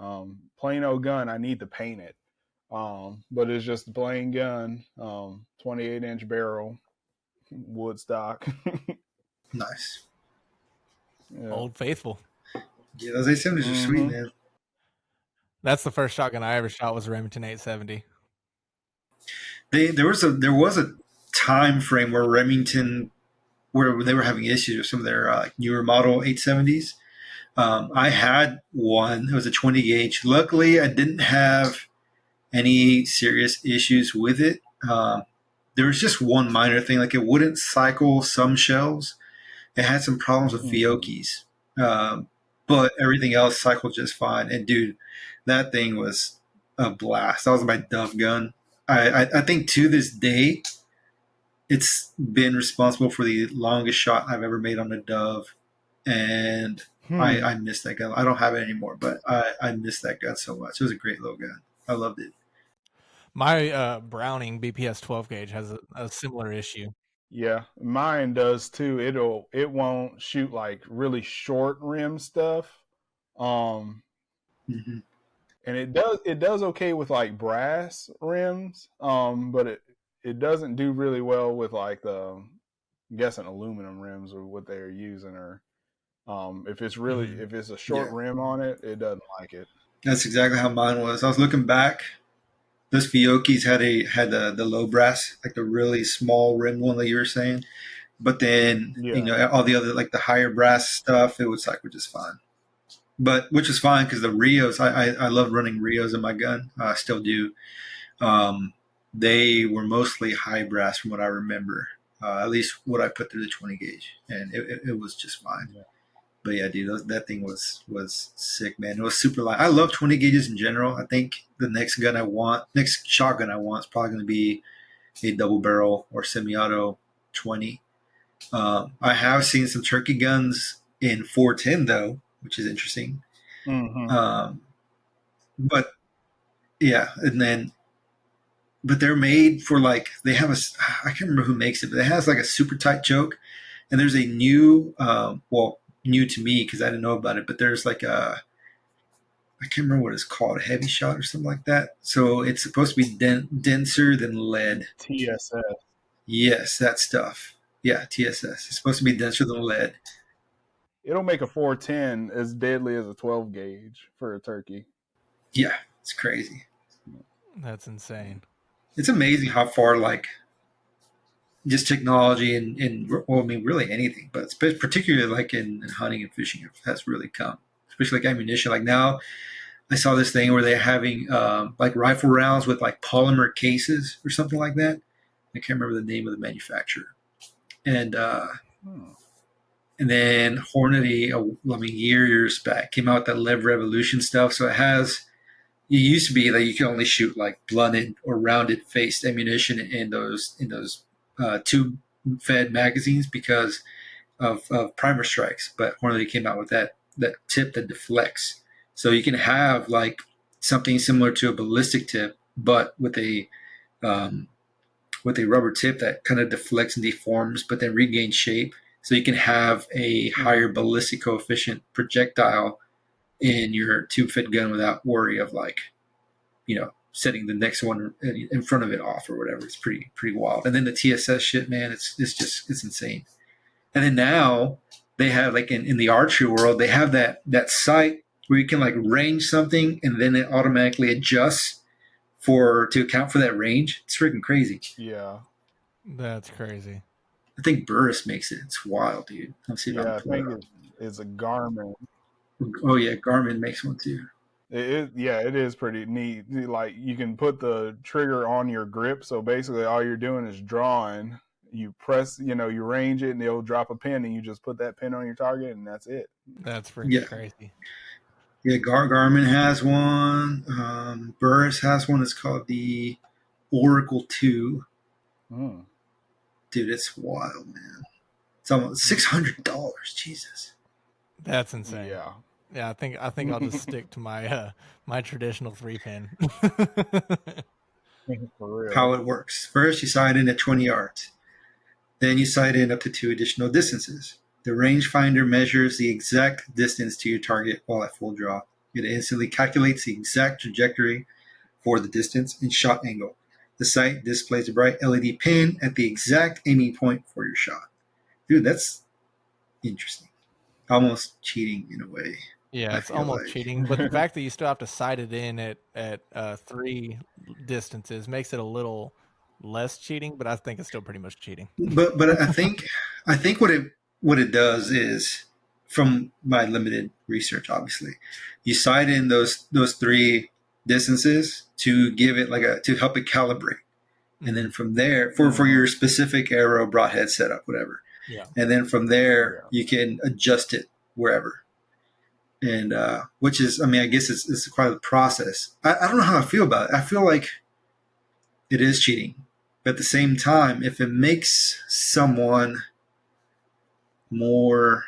[SPEAKER 3] Plain old gun, I need to paint it. But it's just a plain gun, 28-inch barrel, wood stock.
[SPEAKER 4] Nice.
[SPEAKER 3] Yeah.
[SPEAKER 2] Old Faithful.
[SPEAKER 4] Yeah, those 870s are sweet,
[SPEAKER 3] Mhm.
[SPEAKER 4] man.
[SPEAKER 2] That's the first shotgun I ever shot was a Remington 870.
[SPEAKER 4] There was a time frame where Remington, where they were having issues with some of their newer model 870s. I had one. It was a 20 gauge. Luckily, I didn't have any serious issues with it. There was just one minor thing, like it wouldn't cycle some shells. It had some problems with
[SPEAKER 3] Mhm.
[SPEAKER 4] Fiocchis, but everything else cycled just fine. And dude, that thing was a blast. That was my Dove gun. I think to this day, it's been responsible for the longest shot I've ever made on a Dove, and I miss that gun. I don't have it anymore, but I miss that gun so much. It was a great little gun. I loved it.
[SPEAKER 2] My Browning BPS 12 gauge has a similar issue.
[SPEAKER 3] Yeah, mine does too. It won't shoot like really short rim stuff. Um,
[SPEAKER 4] Mm-hmm.
[SPEAKER 3] and it does okay with like brass rims. But it doesn't do really well with like the I'm guessing aluminum rims or what they're using, or if it's really
[SPEAKER 2] Mhm.
[SPEAKER 3] if it's a short
[SPEAKER 4] Yeah,
[SPEAKER 3] rim on it, it doesn't like it.
[SPEAKER 4] that's exactly how mine was. I was looking back. Those Fiocchis had the low brass, like the really small rim one that you were saying. But then
[SPEAKER 3] Yeah.
[SPEAKER 4] all the other like the higher brass stuff, it was like which is fine. But which is fine because the Rios, I love running Rios in my gun. I still do. Um, they were mostly high brass from what I remember. At least what I put through the 20 gauge, and it was just fine.
[SPEAKER 3] Yeah.
[SPEAKER 4] But yeah, dude, that thing was sick, man. It was super light. I love 20 gauges in general. I think the next shotgun I want is probably going to be a double barrel or semi-auto 20. I have seen some turkey guns in 410 though, which is interesting.
[SPEAKER 3] Mm-hmm.
[SPEAKER 4] Um, but yeah, and then but they're made for like they have a I can't remember who makes it, but it has like a super tight choke. And there's a new, new to me because I didn't know about it, but there's like I can't remember what it's called, a heavy shot or something like that. So it's supposed to be denser than lead.
[SPEAKER 3] TSS.
[SPEAKER 4] Yes, that stuff. Yeah, TSS. It's supposed to be denser than lead.
[SPEAKER 3] It'll make a 410 as deadly as a 12 gauge for a turkey.
[SPEAKER 4] Yeah, it's crazy.
[SPEAKER 2] That's insane.
[SPEAKER 4] It's amazing how far like just technology and well, I mean, really anything, but particularly like in hunting and fishing has really come. Especially like ammunition. Like now, I saw this thing where they're having like rifle rounds with like polymer cases or something like that. I can't remember the name of the manufacturer. And
[SPEAKER 3] Hmm.
[SPEAKER 4] and then Hornady, I mean, years back, came out with that Lev Revolution stuff. So it has. It used to be that you could only shoot like blunted or rounded faced ammunition in those tube fed magazines because of primer strikes. But Hornady came out with that tip that deflects, so you can have like something similar to a ballistic tip, but um, with a rubber tip that kind of deflects and deforms, but then regains shape. So you can have a higher
[SPEAKER 3] Mm-hmm.
[SPEAKER 4] ballistic coefficient projectile in your tube fed gun without worry of like setting the next one in front of it off or whatever. It's pretty wild. And then the TSS shit, man, it's insane. And then now they have like in the archery world, they have that sight where you can like range something and then it automatically adjusts to account for that range. It's freaking crazy.
[SPEAKER 3] Yeah.
[SPEAKER 2] That's crazy.
[SPEAKER 4] I think Burris makes it. It's wild, dude. Let's see if I
[SPEAKER 3] Yeah,
[SPEAKER 4] can
[SPEAKER 3] I
[SPEAKER 4] pull it
[SPEAKER 3] think
[SPEAKER 4] up.
[SPEAKER 3] it's a Garmin.
[SPEAKER 4] Oh yeah, Garmin makes one too.
[SPEAKER 3] It is pretty neat. Like you can put the trigger on your grip, so basically all you're doing is drawing. You press, you range it, and it'll drop a pin, and you just put that pin on your target, and that's it.
[SPEAKER 2] That's freaking
[SPEAKER 4] Yeah,
[SPEAKER 2] crazy.
[SPEAKER 4] yeah. Garmin has one. Burris has one. It's called the Oracle 2.
[SPEAKER 3] Mm.
[SPEAKER 4] Dude, it's wild, man. It's almost $600. Jesus.
[SPEAKER 2] That's insane.
[SPEAKER 3] Yeah.
[SPEAKER 2] Yeah, I think I'll just stick to my my traditional 3-pin.
[SPEAKER 3] For
[SPEAKER 4] How
[SPEAKER 3] real.
[SPEAKER 4] it works. First, you sight in at 20 yards. Then you sight in up to 2 additional distances. The rangefinder measures the exact distance to your target while at full draw. It instantly calculates the exact trajectory for the distance and shot angle. The sight displays a bright LED pin at the exact aiming point for your shot. Dude, that's interesting. Almost cheating in a way.
[SPEAKER 2] Yeah,
[SPEAKER 4] I
[SPEAKER 2] it's
[SPEAKER 4] feel
[SPEAKER 2] almost
[SPEAKER 4] like.
[SPEAKER 2] cheating, but the fact that you still have to sight it in at 3 distances makes it a little less cheating, but I think it's still pretty much cheating.
[SPEAKER 4] But I think what it does is, from my limited research, obviously, you sight in those 3 distances to give it to help it calibrate, and then from there for your specific arrow, broadhead setup, whatever.
[SPEAKER 2] Yeah.
[SPEAKER 4] And then from there you can adjust it wherever. And which is, I mean, I guess it's quite a process. I don't know how I feel about it. I feel like it is cheating. But at the same time, if it makes someone more,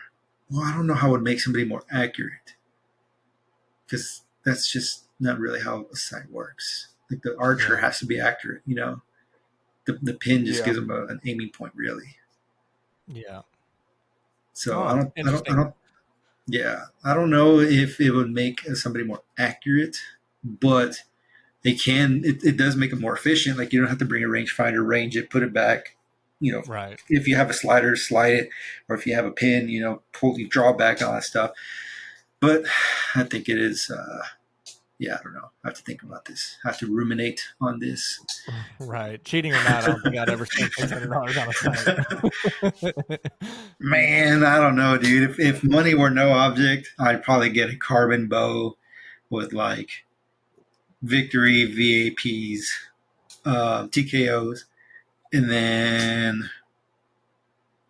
[SPEAKER 4] well, I don't know how it would make somebody more accurate. Because that's just not really how a sight works. Like the archer has to be accurate, you know? The pin just gives them an aiming point, really.
[SPEAKER 2] Yeah.
[SPEAKER 4] So I don't know if it would make somebody more accurate, but it does make it more efficient. Like, you don't have to bring a rangefinder, range it, put it back. You know,
[SPEAKER 2] right.
[SPEAKER 4] If you have a slider, slide it, or if you have a pin, you know, you draw back, all that stuff. But I think it is, I don't know. I have to think about this. I have to ruminate on this.
[SPEAKER 2] Right. Cheating or not, I don't think I'd ever spend $600 on a sight.
[SPEAKER 4] Man, I don't know, dude. If money were no object, I'd probably get a carbon bow with like victory, VAPs, TKOs, and then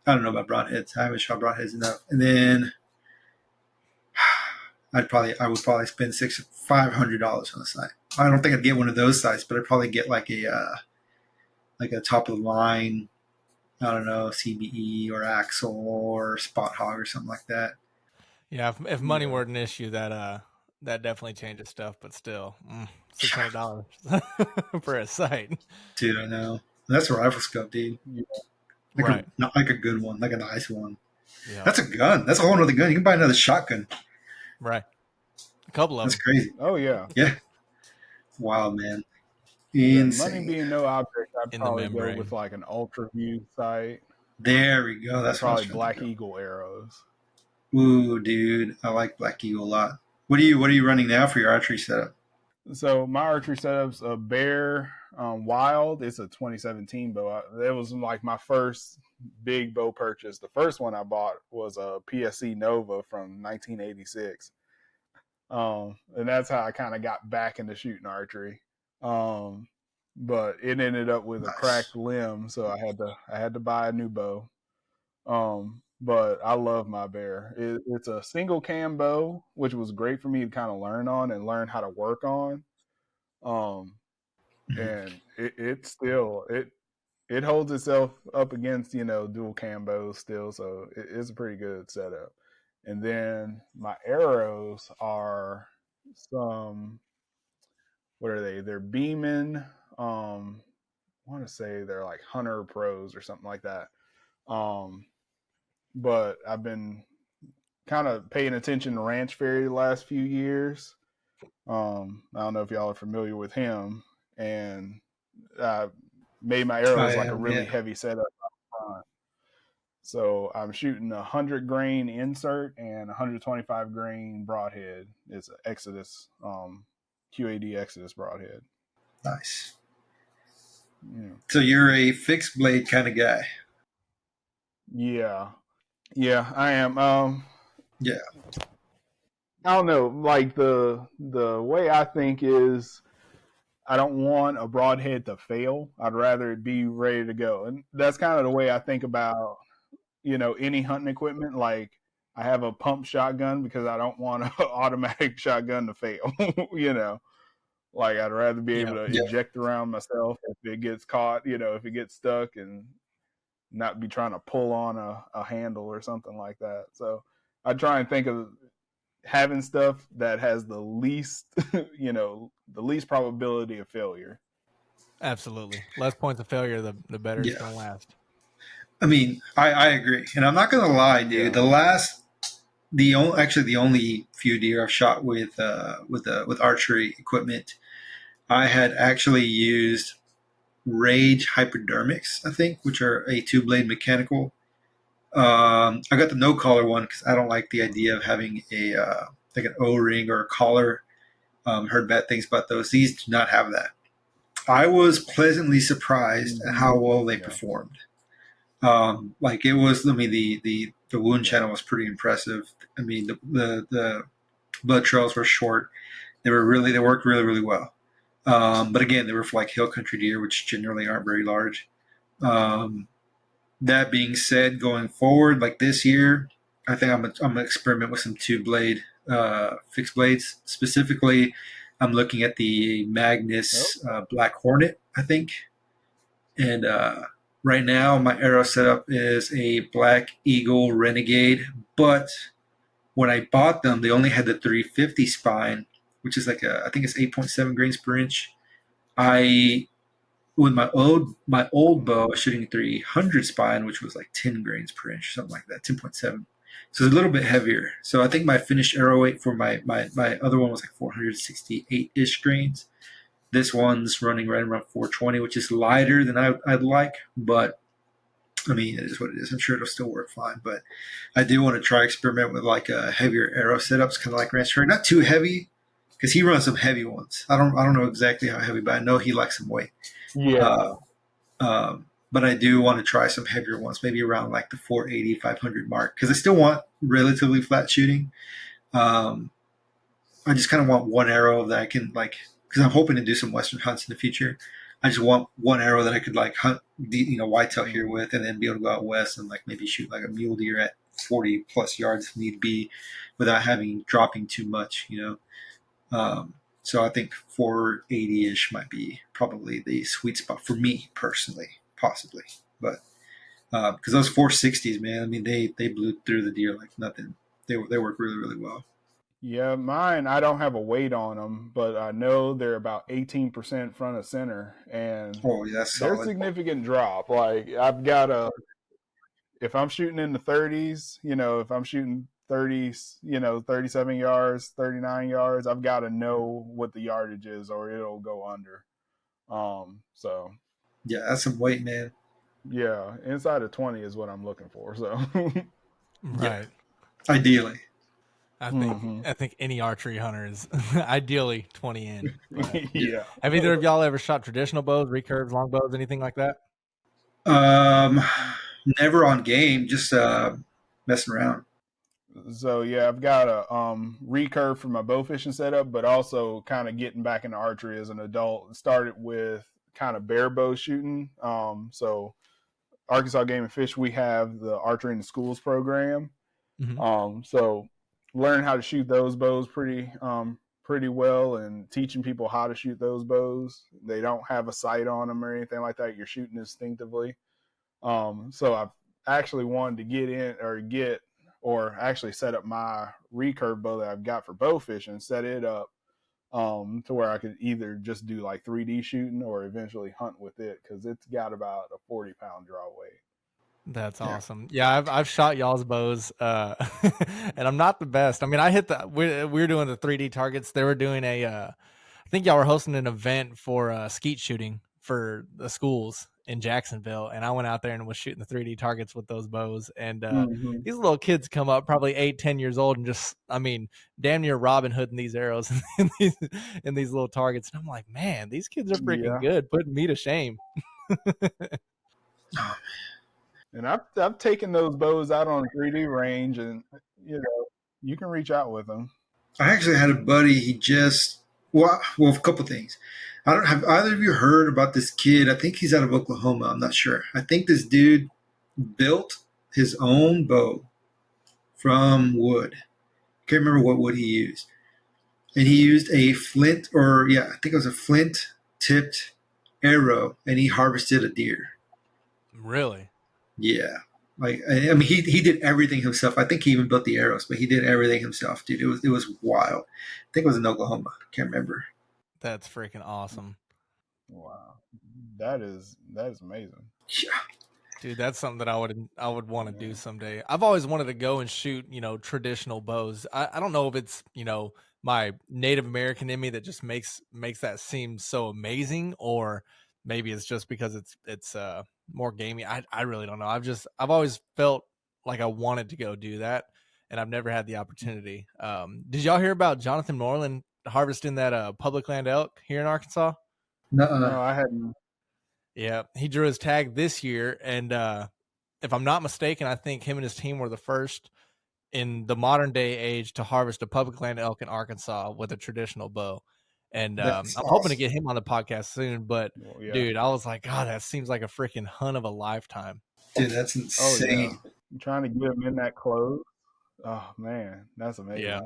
[SPEAKER 4] I don't know about broadheads. I haven't shot broadheads enough. And then I would probably spend $500 on a sight. I don't think I'd get one of those sights, but I'd probably get like a top of the line, I don't know, CBE or Axel or Spot Hog or something like that.
[SPEAKER 2] Yeah, if money weren't an issue, that definitely changes stuff. But still, $600 for a sight.
[SPEAKER 4] Dude, I know. That's a rifle scope, dude. Yeah. Not like a good one, like a nice one. Yeah. That's a gun. That's a whole other gun. You can buy another shotgun.
[SPEAKER 2] Right. A couple of them.
[SPEAKER 4] That's crazy.
[SPEAKER 3] Oh, yeah.
[SPEAKER 4] Yeah. Wild, man.
[SPEAKER 3] Insane. Money being no object, I'd probably go with like an ultra view sight.
[SPEAKER 4] There we go. That's
[SPEAKER 3] probably Black Eagle arrows.
[SPEAKER 4] Ooh, dude, I like Black Eagle a lot. What are you running now for your archery setup?
[SPEAKER 3] So my archery setup's a Bear Wild. It's a 2017 bow. It was like my first big bow purchase. The first one I bought was a PSC Nova from 1986. And that's how I kind of got back into shooting archery. But it ended up with a cracked limb, so I had to buy a new bow. But I love my Bear. It's a single cam bow, which was great for me to kind of learn on and learn how to work on. And it holds itself up against, dual cam bows still, so it's a pretty good setup. And then my arrows are some, what are they? They're Beeman. I want to say they're like Hunter Pros or something like that. But I've been kind of paying attention to Ranch Fairy the last few years. I don't know if y'all are familiar with him, and I made my arrows a really heavy setup up front. So I'm shooting 100 grain insert and 125 grain broadhead. It's an Exodus, QAD Exodus broadhead.
[SPEAKER 4] Nice. Yeah. So you're a fixed blade kind of guy.
[SPEAKER 3] Yeah, I am.
[SPEAKER 4] Yeah.
[SPEAKER 3] I don't know. Like the way I think is, I don't want a broadhead to fail. I'd rather it be ready to go, and that's kind of the way I think about, any hunting equipment. Like, I have a pump shotgun because I don't want an automatic shotgun to fail. Like, I'd rather be able to inject around myself if it gets caught. If it gets stuck, and not be trying to pull on a handle or something like that. So I try and think of having stuff that has the least, the least probability of failure.
[SPEAKER 2] Absolutely. Less points of failure, the better it's going to last.
[SPEAKER 4] I mean, I agree. And I'm not going to lie, dude. The last the only few deer I've shot with archery equipment, I had actually used Rage hypodermics, I think, which are a 2-blade mechanical. I got the no collar one because I don't like the idea of having a like an O-ring or a collar. Heard bad things about those. These do not have that. I was pleasantly surprised at how well they performed. Like it was, I mean, the wound channel was pretty impressive. I mean, the blood trails were short. They worked really, really well. But again, they were for like hill country deer, which generally aren't very large. That being said, going forward, like this year, I think I'm gonna experiment with some 2-blade fixed blades. Specifically, I'm looking at the Magnus Black Hornet, I think. And right now, my arrow setup is a Black Eagle Renegade. But when I bought them, they only had the 350 spine, which is like I think it's 8.7 grains per inch. With my old bow, I was shooting 300 spine, which was like 10 grains per inch, something like that, 10.7. So it's a little bit heavier. So I think my finished arrow weight for my other one was like 468-ish grains. This one's running right around 420, which is lighter than I'd like, but I mean, it is what it is. I'm sure it'll still work fine, but I do want to try experiment with like a heavier arrow setups, kind of like Ranch Terry. Not too heavy, because he runs some heavy ones. I don't know exactly how heavy, but I know he likes some weight.
[SPEAKER 3] Yeah.
[SPEAKER 4] But I do want to try some heavier ones, maybe around like the 480, 500 mark, because I still want relatively flat shooting. I just kind of want one arrow that I can like, because I'm hoping to do some Western hunts in the future. I just want one arrow that I could like hunt, whitetail here with, and then be able to go out west and like maybe shoot like a mule deer at 40 plus yards if need be, without dropping too much, So I think 480-ish might be probably the sweet spot for me personally, possibly. But because those 460s, man, I mean, they blew through the deer like nothing. They work really, really well.
[SPEAKER 3] Yeah, mine, I don't have a weight on them, but I know they're about 18% front of center, and
[SPEAKER 4] Oh, yeah, that's
[SPEAKER 3] they're
[SPEAKER 4] solid.
[SPEAKER 3] significant drop. Like if I'm shooting in the 30s, if I'm shooting 30s, 37 yards, 39 yards, I've got to know what the yardage is or it'll go under. So
[SPEAKER 4] Yeah, that's some weight, man.
[SPEAKER 3] yeah, inside of 20 is what I'm looking for. So
[SPEAKER 2] Right.
[SPEAKER 4] Yeah, ideally.
[SPEAKER 2] I think any archery hunter is ideally 20 in. But
[SPEAKER 3] yeah.
[SPEAKER 2] have either of y'all ever shot traditional bows, recurves, longbows, anything like that?
[SPEAKER 4] Never on game, just messing around.
[SPEAKER 3] So yeah, I've got a recurve for my bow fishing setup, but also kind of getting back into archery as an adult. Started with kind of bare bow shooting. So Arkansas Game and Fish, we have the Archery in the Schools program. So learn how to shoot those bows pretty well, and teaching people how to shoot those bows. They don't have a sight on them or anything like that. You're shooting instinctively. So I've actually wanted to actually set up my recurve bow that I've got for bow fishing, set it up to where I could either just do like 3D shooting or eventually hunt with it, because it's got about a 40-pound draw weight.
[SPEAKER 2] That's awesome. Yeah, I've shot y'all's bows, and I'm not the best. I mean, I hit we were doing the 3D targets. They were doing I think y'all were hosting an event for skeet shooting for the schools in Jacksonville, and I went out there and was shooting the 3D targets with those bows. And these little kids come up, probably 8-10 years old, and just, I mean, damn near Robin Hooding these arrows in these little targets. And I'm like, man, these kids are freaking good, putting me to shame.
[SPEAKER 3] And I've taken those bows out on a 3D range, and you can reach out with them.
[SPEAKER 4] I actually had a buddy. He just a couple things. I don't have either of you heard about this kid. I think he's out of Oklahoma. I'm not sure. I think this dude built his own bow from wood. Can't remember what wood he used. And he used a flint, I think it was a flint tipped arrow, and he harvested a deer.
[SPEAKER 2] Really?
[SPEAKER 4] Yeah. Like, I mean, he did everything himself. I think he even built the arrows, but he did everything himself, dude. It was wild. I think it was in Oklahoma. Can't remember.
[SPEAKER 2] That's freaking awesome.
[SPEAKER 3] Wow, that is amazing.
[SPEAKER 4] Yeah.
[SPEAKER 2] Dude, that's something that I would want to do someday. I've always wanted to go and shoot, traditional bows. I don't know if it's, my Native American in me that just makes that seem so amazing, or maybe it's just because it's more gamey. I really don't know. I've always felt like I wanted to go do that, and I've never had the opportunity. Did y'all hear about Jonathan Moreland harvesting that public land elk here in Arkansas?
[SPEAKER 3] No, I hadn't.
[SPEAKER 2] Yeah, he drew his tag this year, and if I'm not mistaken, I think him and his team were the first in the modern day age to harvest a public land elk in Arkansas with a traditional bow. And I'm
[SPEAKER 4] That's
[SPEAKER 2] hoping to
[SPEAKER 4] awesome.
[SPEAKER 2] get him on the podcast soon. But
[SPEAKER 3] Well, yeah.
[SPEAKER 2] dude, I was like, God, that seems like a freaking hunt of a lifetime.
[SPEAKER 4] Dude, that's
[SPEAKER 3] Oh yeah.
[SPEAKER 4] insane.
[SPEAKER 3] I'm trying to get him in that close. Oh man, that's amazing.
[SPEAKER 2] Yeah,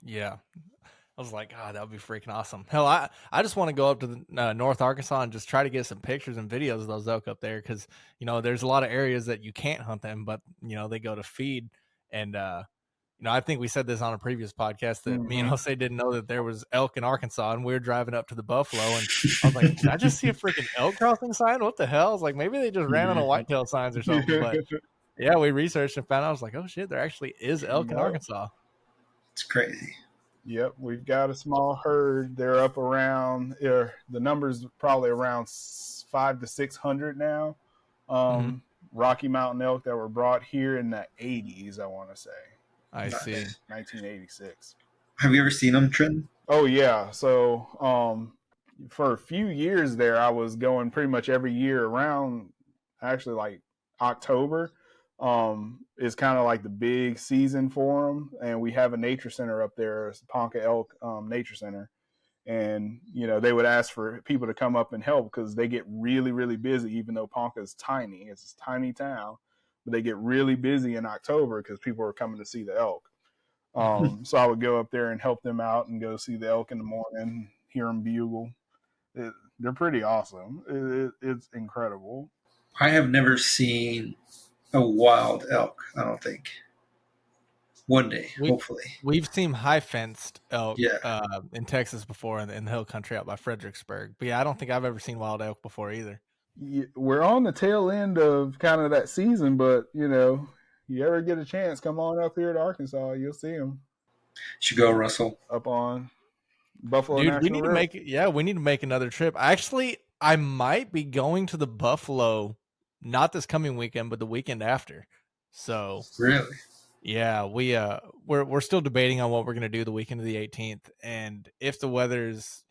[SPEAKER 2] yeah. I was like, God, that would be freaking awesome. Hell, I just want to go up to the North Arkansas and just try to get some pictures and videos of those elk up there, because there's a lot of areas that you can't hunt them, but they go to feed. And I think we said this on a previous podcast that me and Jose didn't know that there was elk in Arkansas, and we were driving up to the Buffalo, and I was like, did I just see a freaking elk crossing sign? What the hell? I was like, maybe they just ran on a whitetail signs or something. But yeah, we researched and found out. I was like, oh shit, there actually is elk in Arkansas.
[SPEAKER 4] It's crazy.
[SPEAKER 3] Yep, we've got a small herd. They're up around the number's probably around 500 to 600 now. Rocky Mountain elk that were brought here in the 80s, I want to say.
[SPEAKER 2] I see.
[SPEAKER 3] 1986.
[SPEAKER 4] Have you ever seen them, Trenton?
[SPEAKER 3] Oh yeah. So for a few years there, I was going pretty much every year around actually like October. Is kind of like the big season for them, and we have a nature center up there, it's Ponca Elk Nature Center, and they would ask for people to come up and help because they get really, really busy. Even though Ponca is tiny, it's a tiny town, but they get really busy in October because people are coming to see the elk. So I would go up there and help them out and go see the elk in the morning, hear them bugle. They're pretty awesome. It's incredible.
[SPEAKER 4] I have never seen a wild elk, I don't think. One day, hopefully.
[SPEAKER 2] We've seen high fenced elk
[SPEAKER 4] Yeah.
[SPEAKER 2] in Texas before, in the hill country out by Fredericksburg. But yeah, I don't think I've ever seen wild elk before either.
[SPEAKER 3] We're on the tail end of kind of that season, but you ever get a chance, come on up here to Arkansas, you'll see them.
[SPEAKER 4] Should go, Russell.
[SPEAKER 3] Up on Buffalo
[SPEAKER 2] Dude,
[SPEAKER 3] National
[SPEAKER 2] we need to make another trip. Actually, I might be going to the Buffalo, not this coming weekend, but the weekend after. So
[SPEAKER 4] Really?
[SPEAKER 2] yeah, we're still debating on what we're gonna do the weekend of the 18th, and if the weather's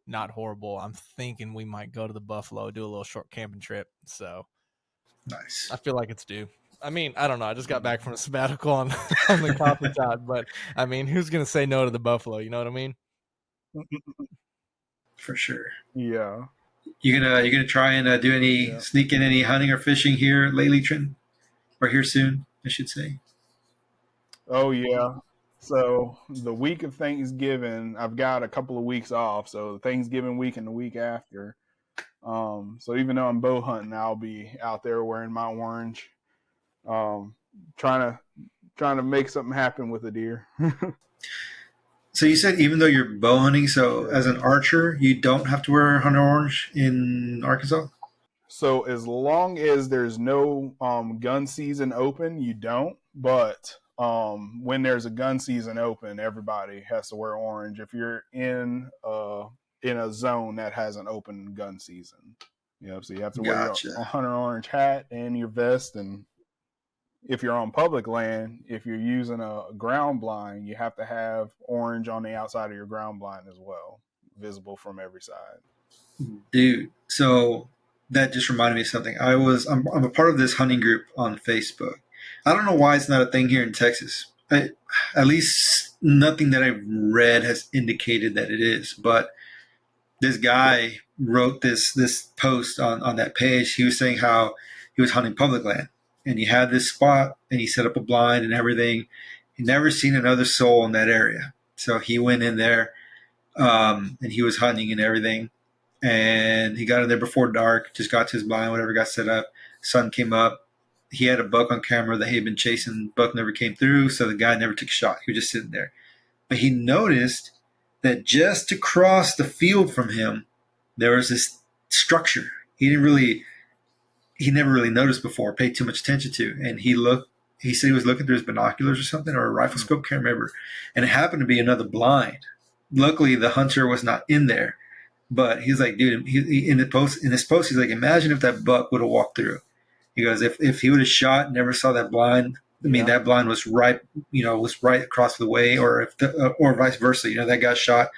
[SPEAKER 2] not horrible, I'm thinking we might go to the Buffalo, do a little short camping trip. So
[SPEAKER 4] Nice.
[SPEAKER 2] I feel like it's due. I mean, I don't know. I just got back from a sabbatical on the coffee side, but I mean, who's gonna say no to the Buffalo? You know what I mean?
[SPEAKER 4] For sure.
[SPEAKER 3] Yeah.
[SPEAKER 4] You gonna try and do any sneak in any hunting or fishing here lately, Trenton? Or here soon, I should say.
[SPEAKER 3] Oh yeah. So the week of Thanksgiving, I've got a couple of weeks off. So Thanksgiving week and the week after. So even though I'm bow hunting, I'll be out there wearing my orange, trying to make something happen with a deer.
[SPEAKER 4] So you said even though you're bow hunting, so as an archer, you don't have to wear hunter orange in Arkansas?
[SPEAKER 3] So as long as there's no gun season open, you don't. But when there's a gun season open, everybody has to wear orange if you're in a zone that has an open gun season. So you have to wear a hunter orange hat and your vest. And if you're on public land, if you're using a ground blind, you have to have orange on the outside of your ground blind as well, visible from every side.
[SPEAKER 4] Dude, so that just reminded me of something. I'm a part of this hunting group on Facebook. I don't know why it's not a thing here in Texas. At least nothing that I've read has indicated that it is. But this guy wrote this post on that page. He was saying how he was hunting public land, and he had this spot, and he set up a blind and everything. He never seen another soul in that area, so he went in there, and he was hunting and everything. And he got in there before dark, just got to his blind, whatever, got set up. Sun came up. He had a buck on camera that he had been chasing. Buck never came through, so the guy never took a shot. He was just sitting there. But he noticed that just across the field from him, there was this structure. He he never really noticed before, paid too much attention to. And he said he was looking through his binoculars or something, or a rifle scope, can't remember. And it happened to be another blind. Luckily, the hunter was not in there. But he's like, dude, in his post, he's like, imagine if that buck would have walked through. He goes, if he would have shot, never saw that blind. I mean, that blind was right, was right across the way, or or vice versa. That got shot.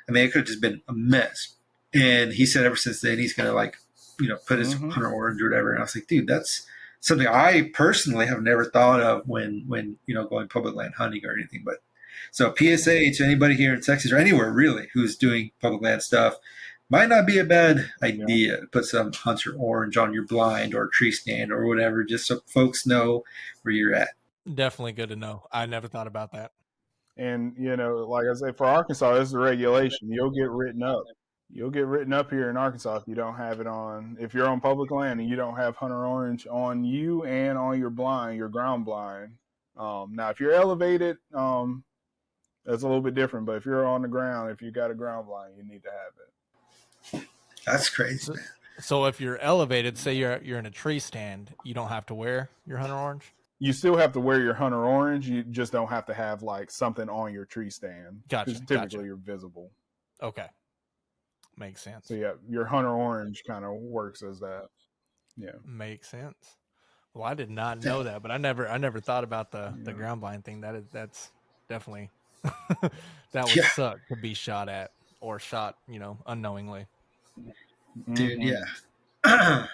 [SPEAKER 4] I mean, it could have just been a mess. And he said ever since then, he's going to put his hunter orange or whatever. And I was like, dude, that's something I personally have never thought of when going public land hunting or anything. But so PSA to anybody here in Texas or anywhere really who's doing public land stuff, might not be a bad idea to put some hunter orange on your blind or tree stand or whatever, just so folks know where you're at.
[SPEAKER 2] Definitely good to know. I never thought about that.
[SPEAKER 3] And, like I say, for Arkansas, this is a regulation. You'll get written up. You'll get written up here in Arkansas if you don't have it on. If you're on public land and you don't have hunter orange on you and on your blind, your ground blind. Now, if you're elevated, that's a little bit different. But if you're on the ground, if you got a ground blind, you need to have it.
[SPEAKER 4] That's crazy, man.
[SPEAKER 2] So if you're elevated, say you're in a tree stand, you don't have to wear your hunter orange?
[SPEAKER 3] You still have to wear your hunter orange. You just don't have to have like something on your tree stand.
[SPEAKER 2] Gotcha.
[SPEAKER 3] Typically, you're visible.
[SPEAKER 2] Okay. Makes sense.
[SPEAKER 3] So yeah, your hunter orange kind of works as that. Yeah.
[SPEAKER 2] Makes sense. Well, I did not know that, but I never thought about the ground blind thing. That's definitely that would suck to be shot at or shot, unknowingly.
[SPEAKER 4] Dude, yeah. I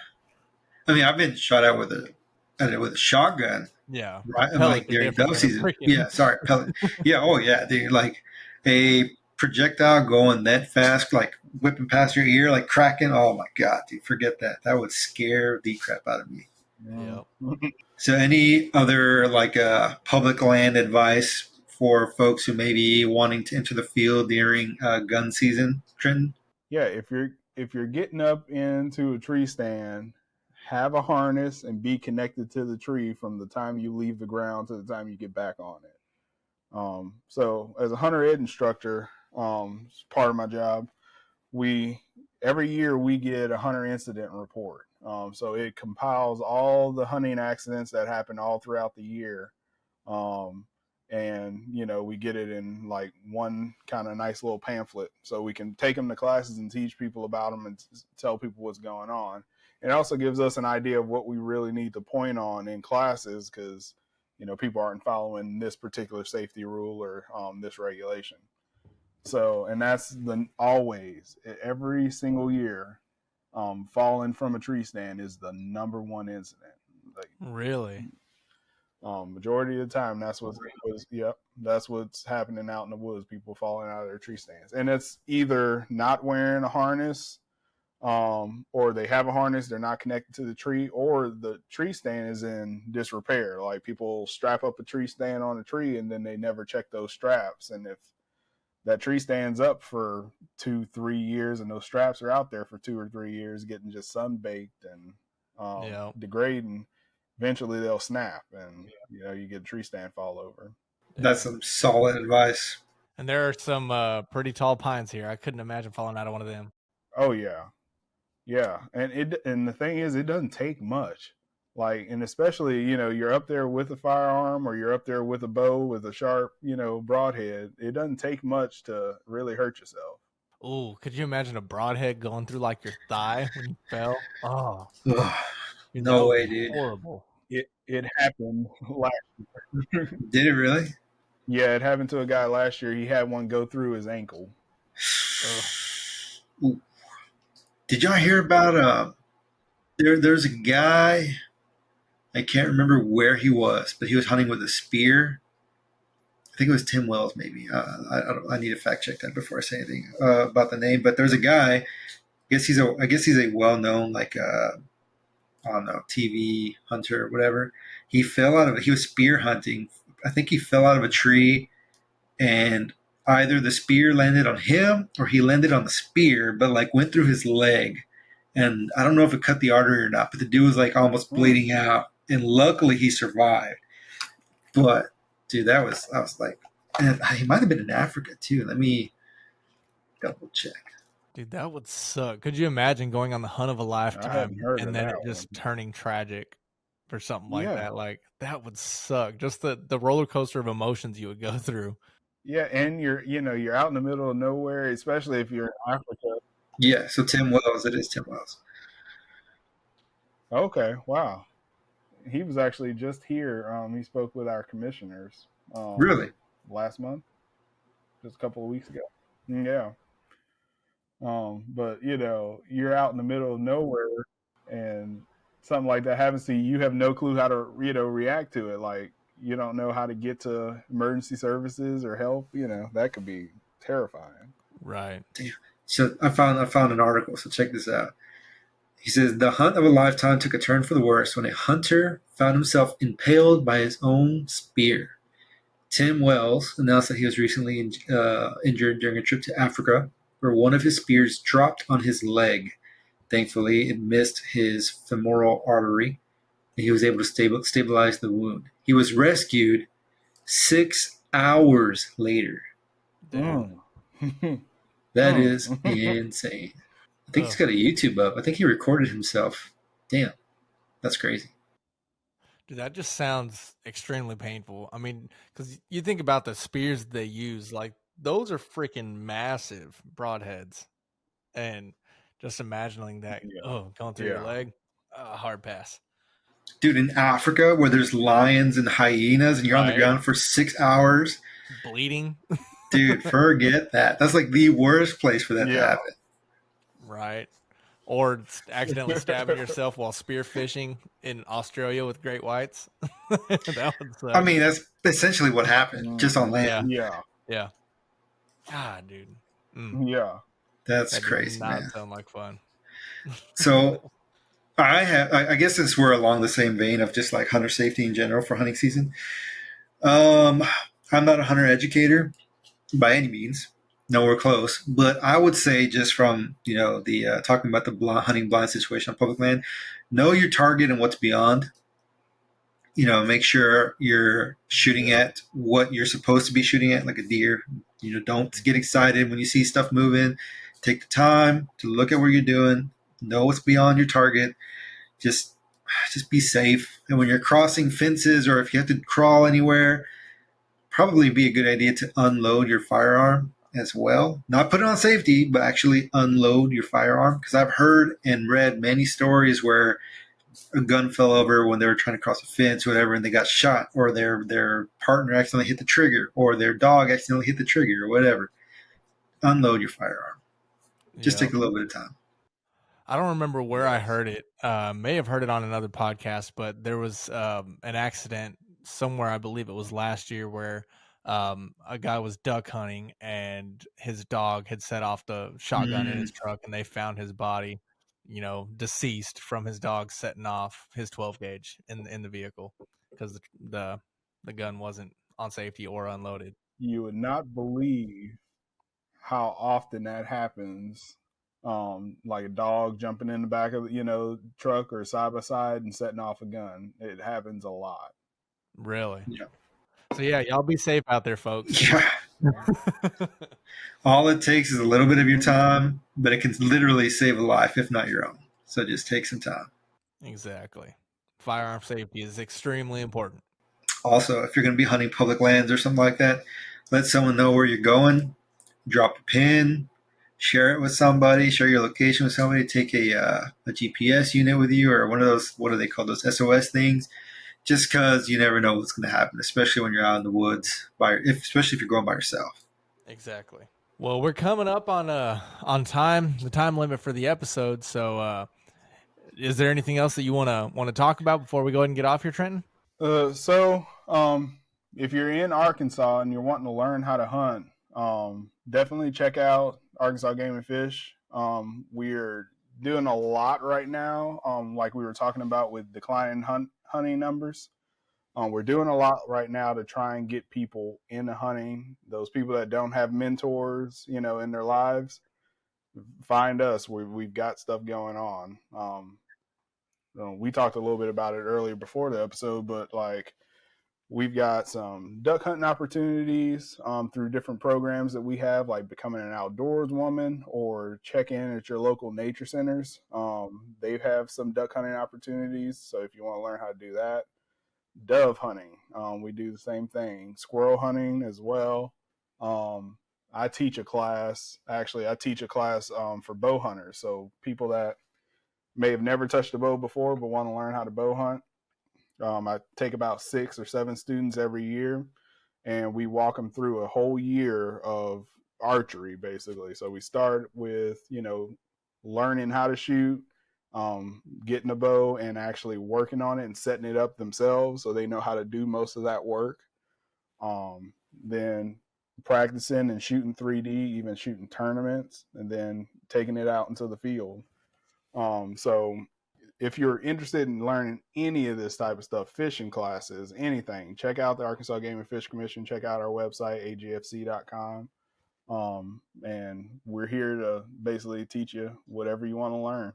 [SPEAKER 4] mean, I've been shot at with a shotgun.
[SPEAKER 2] Yeah.
[SPEAKER 4] Right. Like during dove season. Yeah. Sorry. Pellet. Yeah. Oh yeah. Dude, like a projectile going that fast, like whipping past your ear, like cracking. Oh my God, dude, forget that. That would scare the crap out of me.
[SPEAKER 2] Yeah.
[SPEAKER 4] So any other public land advice for folks who may be wanting to enter the field during gun season, Trenton?
[SPEAKER 3] Yeah. If you're getting up into a tree stand, have a harness and be connected to the tree from the time you leave the ground to the time you get back on it. So as a hunter ed instructor, it's part of my job. Every year we get a hunter incident report. So it compiles all the hunting accidents that happen all throughout the year. And we get it in like one kind of nice little pamphlet, so we can take them to classes and teach people about them and tell people what's going on. It also gives us an idea of what we really need to point on in classes, because people aren't following this particular safety rule or this regulation. So, and that's always every single year, falling from a tree stand is the number one incident.
[SPEAKER 2] Really?
[SPEAKER 3] Majority of the time, that's what's happening out in the woods. People falling out of their tree stands, and it's either not wearing a harness, or they have a harness, they're not connected to the tree, or the tree stand is in disrepair. Like people strap up a tree stand on a tree and then they never check those straps. And if that tree stands up for 2-3 years and those straps are out there for 2 or 3 years, getting just sun-baked and degrading, eventually they'll snap and you get a tree stand fall over.
[SPEAKER 4] That's some solid advice.
[SPEAKER 2] And there are some pretty tall pines here. I couldn't imagine falling out of one of them.
[SPEAKER 3] Oh yeah. Yeah. And the thing is, it doesn't take much. And especially, you're up there with a firearm or you're up there with a bow with a sharp, broadhead. It doesn't take much to really hurt yourself.
[SPEAKER 2] Oh, could you imagine a broadhead going through like your thigh when you fell? Oh,
[SPEAKER 4] no way, dude.
[SPEAKER 2] Horrible.
[SPEAKER 3] It happened last year.
[SPEAKER 4] Did it really?
[SPEAKER 3] Yeah, it happened to a guy last year. He had one go through his ankle.
[SPEAKER 4] Did y'all hear about there's a guy, I can't remember where he was, but he was hunting with a spear. I think it was Tim Wells, maybe. I need to fact check that before I say anything about the name. But there's a guy. I guess he's a well-known I don't know, TV hunter or whatever. He was spear hunting. I think he fell out of a tree, and either the spear landed on him or he landed on the spear, but went through his leg. And I don't know if it cut the artery or not, but the dude was almost bleeding out. And luckily he survived. But dude, I was like, and he might have been in Africa too. Let me double check.
[SPEAKER 2] Dude, that would suck. Could you imagine going on the hunt of a
[SPEAKER 3] I hadn't
[SPEAKER 2] lifetime
[SPEAKER 3] heard
[SPEAKER 2] and
[SPEAKER 3] of
[SPEAKER 2] then
[SPEAKER 3] that
[SPEAKER 2] it just
[SPEAKER 3] one.
[SPEAKER 2] turning tragic for something like
[SPEAKER 3] Yeah.
[SPEAKER 2] that? Like, that would suck. Just the roller coaster of emotions you would go through.
[SPEAKER 3] Yeah, and you're out in the middle of nowhere, especially if you're in Africa.
[SPEAKER 4] Yeah, so Tim Wells, it is Tim Wells.
[SPEAKER 3] Okay, wow. He was actually just here. He spoke with our commissioners
[SPEAKER 4] Really?
[SPEAKER 3] last month, just a couple of weeks ago. Yeah. But you're out in the middle of nowhere and something like that happens to you, you have no clue how to, react to it. Like you don't know how to get to emergency services or help, that could be terrifying.
[SPEAKER 2] Right.
[SPEAKER 4] Damn. So I found an article, so check this out. He says the hunt of a lifetime took a turn for the worse when a hunter found himself impaled by his own spear. Tim Wells announced that he was recently injured during a trip to Africa, where one of his spears dropped on his leg. Thankfully, it missed his femoral artery, and he was able to stabilize the wound. He was rescued 6 hours later.
[SPEAKER 2] Dude.
[SPEAKER 4] That is insane. I think he's got a YouTube up. I think he recorded himself. Damn, that's crazy.
[SPEAKER 2] Dude, that just sounds extremely painful. I mean, because you think about the spears they use, like those are freaking massive broadheads, and just imagining that,
[SPEAKER 3] Yeah.
[SPEAKER 2] going through your leg, hard pass.
[SPEAKER 4] Dude, in Africa where there's lions and hyenas and you're on the
[SPEAKER 2] Right.
[SPEAKER 4] ground for 6 hours,
[SPEAKER 2] Bleeding.
[SPEAKER 4] dude, forget that. That's like the worst place for that to happen.
[SPEAKER 2] Right. Or accidentally stabbing yourself while spearfishing in Australia with great whites. That would suck.
[SPEAKER 4] I mean, that's essentially what happened, just on land.
[SPEAKER 2] Yeah. God, dude.
[SPEAKER 3] Yeah.
[SPEAKER 4] That's
[SPEAKER 2] That
[SPEAKER 4] crazy,
[SPEAKER 2] does not
[SPEAKER 4] man.
[SPEAKER 2] sound like fun.
[SPEAKER 4] So I guess since we're along the same vein of just like hunter safety in general for hunting season, I'm not a hunter educator by any means, nowhere close. But I would say just from the talking about the hunting blind situation on public land, know your target and what's beyond. Make sure you're shooting at what you're supposed to be shooting at, like a deer. Don't get excited when you see stuff moving. Take the time to look at what you're doing. Know what's beyond your target. Just be safe. And when you're crossing fences or if you have to crawl anywhere, probably be a good idea to unload your firearm as well. Not put it on safety, but actually unload your firearm. Because I've heard and read many stories where a gun fell over when they were trying to cross a fence, or whatever, and they got shot, or their partner accidentally hit the trigger, or their dog accidentally hit the trigger, or whatever. Unload your firearm. Just take a little bit of time.
[SPEAKER 2] I don't remember where I heard it. May have heard it on another podcast, but there was an accident somewhere. I believe it was last year where a guy was duck hunting and his dog had set off the shotgun in his truck, and they found his body, deceased from his dog setting off his 12 gauge in the vehicle because the gun wasn't on safety or unloaded.
[SPEAKER 3] You would not believe how often that happens. Like a dog jumping in the back of truck or side by side and setting off a gun. It happens a lot.
[SPEAKER 2] Really?
[SPEAKER 4] Yeah.
[SPEAKER 2] So yeah, y'all be safe out there, folks.
[SPEAKER 4] Yeah. All it takes is a little bit of your time, but it can literally save a life, if not your own. So just take some time.
[SPEAKER 2] Exactly. Firearm safety is extremely important.
[SPEAKER 4] Also, if you're going to be hunting public lands or something like that, let someone know where you're going. Drop a pin. Share it with somebody. Share your location with somebody. Take a GPS unit with you, or one of those, what are they called, those SOS things. Just because you never know what's going to happen, especially when you're out in the woods, especially if you're going by yourself.
[SPEAKER 2] Exactly. Well, we're coming up on time, the time limit for the episode. So, is there anything else that you want to talk about before we go ahead and get off here, Trenton?
[SPEAKER 3] If you're in Arkansas and you're wanting to learn how to hunt, definitely check out Arkansas Game and Fish. We're doing a lot right now, like we were talking about with declining hunting numbers. We're doing a lot right now to try and get people into hunting. Those people that don't have mentors, in their lives, find us. We've got stuff going on. We talked a little bit about it earlier before the episode, but like We've got some duck hunting opportunities through different programs that we have, like becoming an outdoors woman or check in at your local nature centers. They have some duck hunting opportunities. So if you want to learn how to do that, dove hunting, we do the same thing. Squirrel hunting as well. I teach a class. Actually, I teach a class for bow hunters. So people that may have never touched a bow before but want to learn how to bow hunt. I take about 6 or 7 students every year, and we walk them through a whole year of archery, basically. So we start with, learning how to shoot, getting a bow and actually working on it and setting it up themselves so they know how to do most of that work. Then practicing and shooting 3D, even shooting tournaments, and then taking it out into the field. So if you're interested in learning any of this type of stuff, fishing classes, anything, check out the Arkansas Game and Fish Commission. Check out our website, agfc.com. And we're here to basically teach you whatever you want to learn.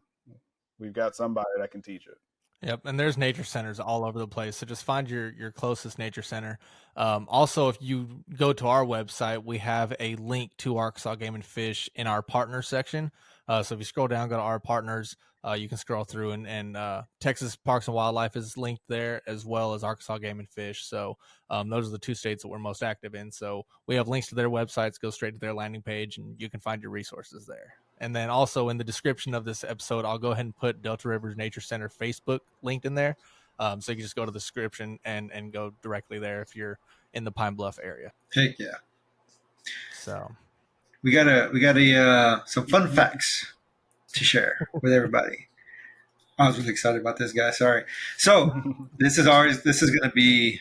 [SPEAKER 3] We've got somebody that can teach it.
[SPEAKER 2] Yep, and there's nature centers all over the place, so just find your closest nature center. Also, if you go to our website, we have a link to Arkansas Game and Fish in our partners section. So if you scroll down, go to our partners, you can scroll through, and Texas Parks and Wildlife is linked there, as well as Arkansas Game and Fish. So those are the 2 states that we're most active in. So we have links to their websites. Go straight to their landing page, and you can find your resources there. And then also in the description of this episode, I'll go ahead and put Delta Rivers Nature Center Facebook linked in there. So you can just go to the description and go directly there if you're in the Pine Bluff area.
[SPEAKER 4] Heck yeah.
[SPEAKER 2] So
[SPEAKER 4] we got some fun facts to share with everybody. I was really excited about this guy. Sorry. So this is going to be,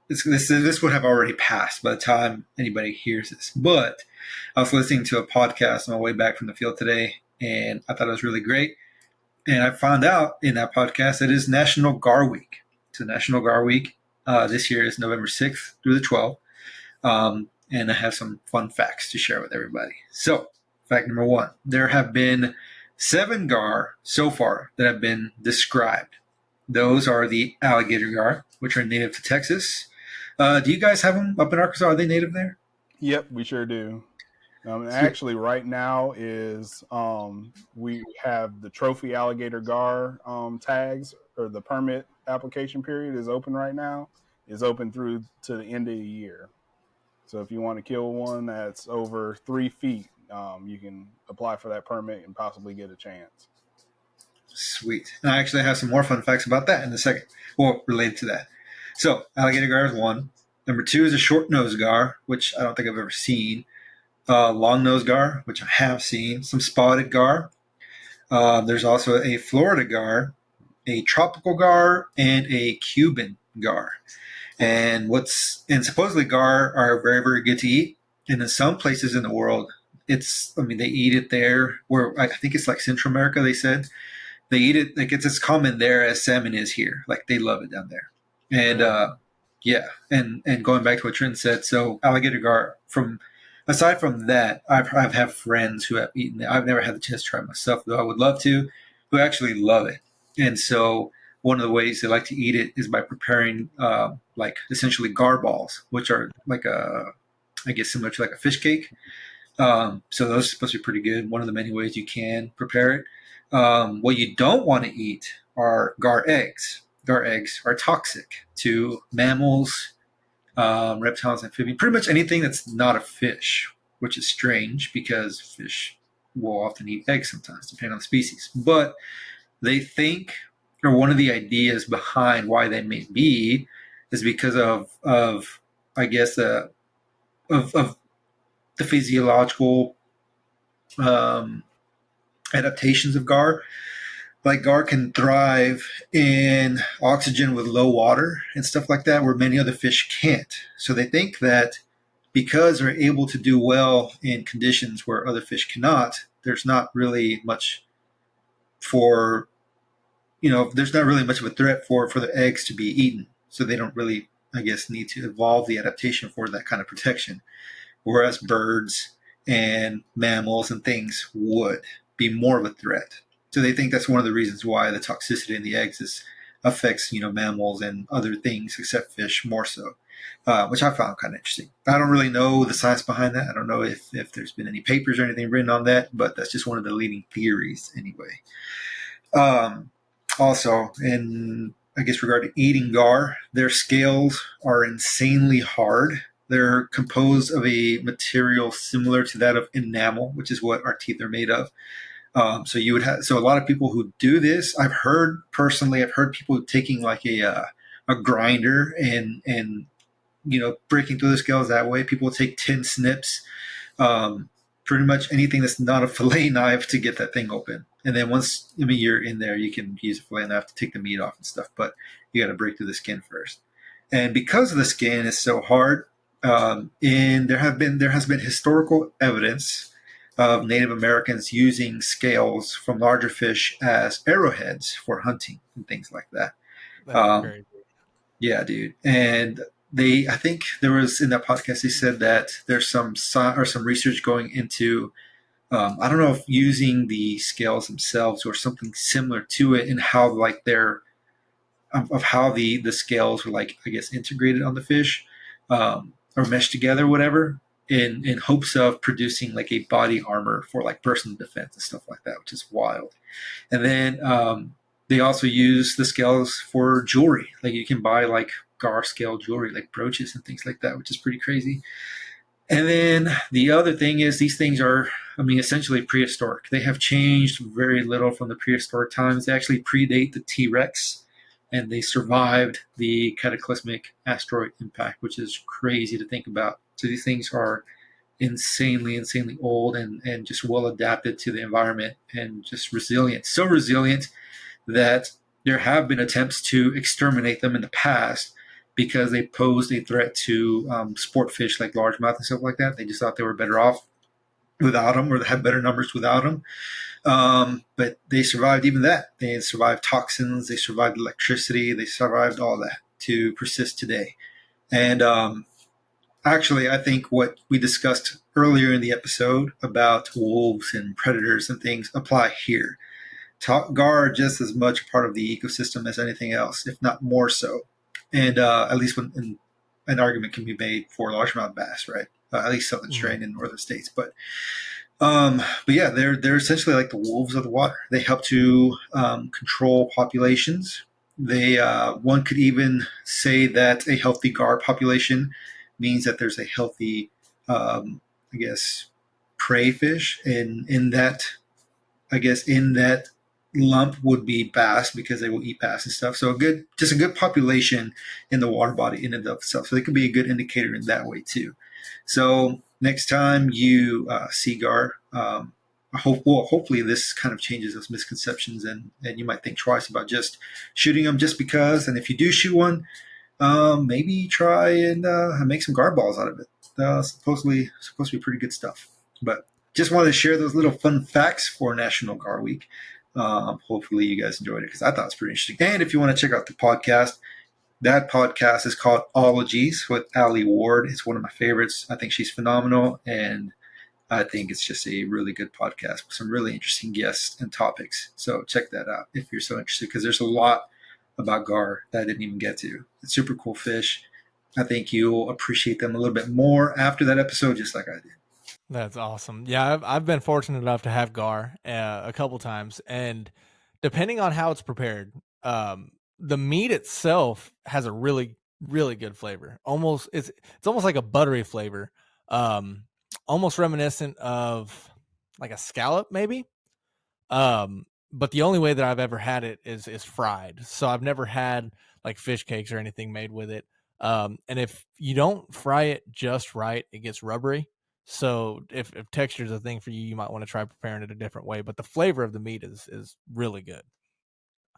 [SPEAKER 4] this would have already passed by the time anybody hears this, but I was listening to a podcast on my way back from the field today, and I thought it was really great. And I found out in that podcast that it is National Gar Week. So National Gar Week this year is November 6th through the 12th. And I have some fun facts to share with everybody. So fact number 1, there have been 7 gar so far that have been described. Those are the alligator gar, which are native to Texas. Do you guys have them up in Arkansas? Are they native there?
[SPEAKER 3] Yep, we sure do. Actually, right now is we have the trophy alligator gar tags, or the permit application period is open right now. Is open through to the end of the year. So if you want to kill one that's over 3 feet, you can apply for that permit and possibly get a chance.
[SPEAKER 4] Sweet. And I actually have some more fun facts about that in a second. Well, related to that. So alligator gar is 1. Number 2 is a short nose gar, which I don't think I've ever seen. Long nose gar, which I have seen. Some spotted gar. There's also a Florida gar, a tropical gar, and a Cuban gar. And supposedly gar are very, very good to eat. And in some places in the world, they eat it there, where I think it's like Central America, they said. They eat it, like it's as common there as salmon is here. Like they love it down there. And and going back to what Trent said, so alligator gar, aside from that, I've had friends who have eaten it. I've never had the chance to try it myself, though I would love to, who actually love it. And so one of the ways they like to eat it is by preparing like essentially gar balls, which are like I guess similar to like a fish cake. So those are supposed to be pretty good. One of the many ways you can prepare it. What you don't want to eat are gar eggs. Gar eggs are toxic to mammals, reptiles, amphibians, pretty much anything that's not a fish, which is strange because fish will often eat eggs sometimes, depending on the species. But they think, or one of the ideas behind why they may be, is because of I guess of the physiological adaptations of gar. Like gar can thrive in oxygen with low water and stuff like that, where many other fish can't. So they think that because they're able to do well in conditions where other fish cannot, there's not really much there's not really much of a threat for the eggs to be eaten. So they don't really, I guess, need to evolve the adaptation for that kind of protection. Whereas birds and mammals and things would be more of a threat. So they think that's one of the reasons why the toxicity in the eggs is affects, mammals and other things except fish more so, which I found kind of interesting. I don't really know the science behind that. I don't know if there's been any papers or anything written on that, but that's just one of the leading theories anyway. Also, in I guess regarding eating gar, their scales are insanely hard. They're composed of a material similar to that of enamel, which is what our teeth are made of. So you would have a lot of people who do this. I've heard people taking like a grinder and breaking through the scales that way. People take 10 snips, pretty much anything that's not a fillet knife to get that thing open. And then once you're in there, you can use a fillet knife to take the meat off and stuff. But you got to break through the skin first. And because the skin is so hard, and there has been historical evidence of Native Americans using scales from larger fish as arrowheads for hunting and things like that.
[SPEAKER 2] That's very cool.
[SPEAKER 4] Yeah, dude. And I think there was in that podcast, they said that there's some research going into, I don't know if using the scales themselves or something similar to it, and how like how the scales were like, I guess, integrated on the fish, or meshed together, whatever, in hopes of producing like a body armor for like personal defense and stuff like that, which is wild. And then they also use the scales for jewelry. Like you can buy like gar scale jewelry, like brooches and things like that, which is pretty crazy. And then the other thing is these things are, essentially prehistoric. They have changed very little from the prehistoric times. They actually predate the T-Rex, and they survived the cataclysmic asteroid impact, which is crazy to think about. So these things are insanely old and just well adapted to the environment and just resilient. So resilient that there have been attempts to exterminate them in the past because they posed a threat to sport fish like largemouth and stuff like that. They just thought they were better off without them, or they had better numbers without them. But they survived even that. They survived toxins, they survived electricity, they survived all that to persist today. And actually, I think what we discussed earlier in the episode about wolves and predators and things apply here. Gar are just as much part of the ecosystem as anything else, if not more so. And at least when an argument can be made for largemouth bass, right? At least southern strain in northern states. But yeah, they're essentially like the wolves of the water. They help to control populations. One could even say that a healthy gar population means that there's a healthy, I guess, prey fish. And in that lump would be bass, because they will eat bass and stuff. So a good population in the water body in and of itself. So they can be a good indicator in that way too. So next time you see gar, hopefully this kind of changes those misconceptions, and you might think twice about just shooting them just because. And if you do shoot one, maybe try and make some gar balls out of it. Supposed to be pretty good stuff. But just wanted to share those little fun facts for National Gar Week. Hopefully you guys enjoyed it, because I thought it was pretty interesting. And if you want to check out the podcast, that podcast is called Ologies with Allie Ward. It's one of my favorites. I think she's phenomenal, and I think it's just a really good podcast with some really interesting guests and topics. So check that out if you're so interested, because there's a lot about gar that I didn't even get to. It's super cool fish. I think you'll appreciate them a little bit more after that episode, just like I did.
[SPEAKER 2] That's awesome. Yeah, I've been fortunate enough to have gar a couple times, and depending on how it's prepared, the meat itself has a really good flavor. It's almost like a buttery flavor, almost reminiscent of like a scallop maybe. But the only way that I've ever had it is fried. So I've never had like fish cakes or anything made with it. And if you don't fry it just right, it gets rubbery. So if texture is a thing for you, you might want to try preparing it a different way. But the flavor of the meat is really good.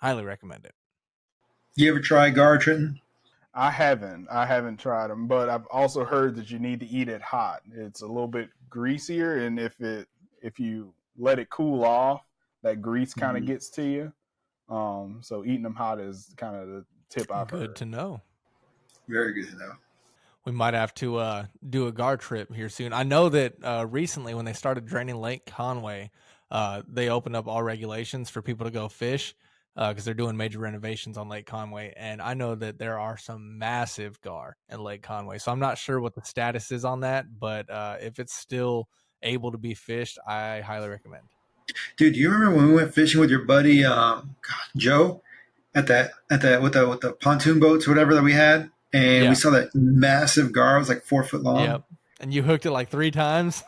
[SPEAKER 2] Highly recommend it.
[SPEAKER 4] You ever try gar, Trenton?
[SPEAKER 3] I haven't tried them, but I've also heard that you need to eat it hot. It's a little bit greasier, and if you let it cool off, that grease kind of gets to you. So eating them hot is kind of the tip I've heard.
[SPEAKER 2] Good to know.
[SPEAKER 4] Very good to know.
[SPEAKER 2] We might have to do a gar trip here soon. I know that recently when they started draining Lake Conway, they opened up all regulations for people to go fish. because they're doing major renovations on Lake Conway, and I know that there are some massive gar in Lake Conway. So I'm not sure what the status is on that, but if it's still able to be fished, I highly recommend.
[SPEAKER 4] Dude, do you remember when we went fishing with your buddy Joe at that with the pontoon boats or whatever that we had, and we
[SPEAKER 2] Yeah.
[SPEAKER 4] saw that massive gar, it was like 4 foot long.
[SPEAKER 2] Yep. And you hooked it like 3 times.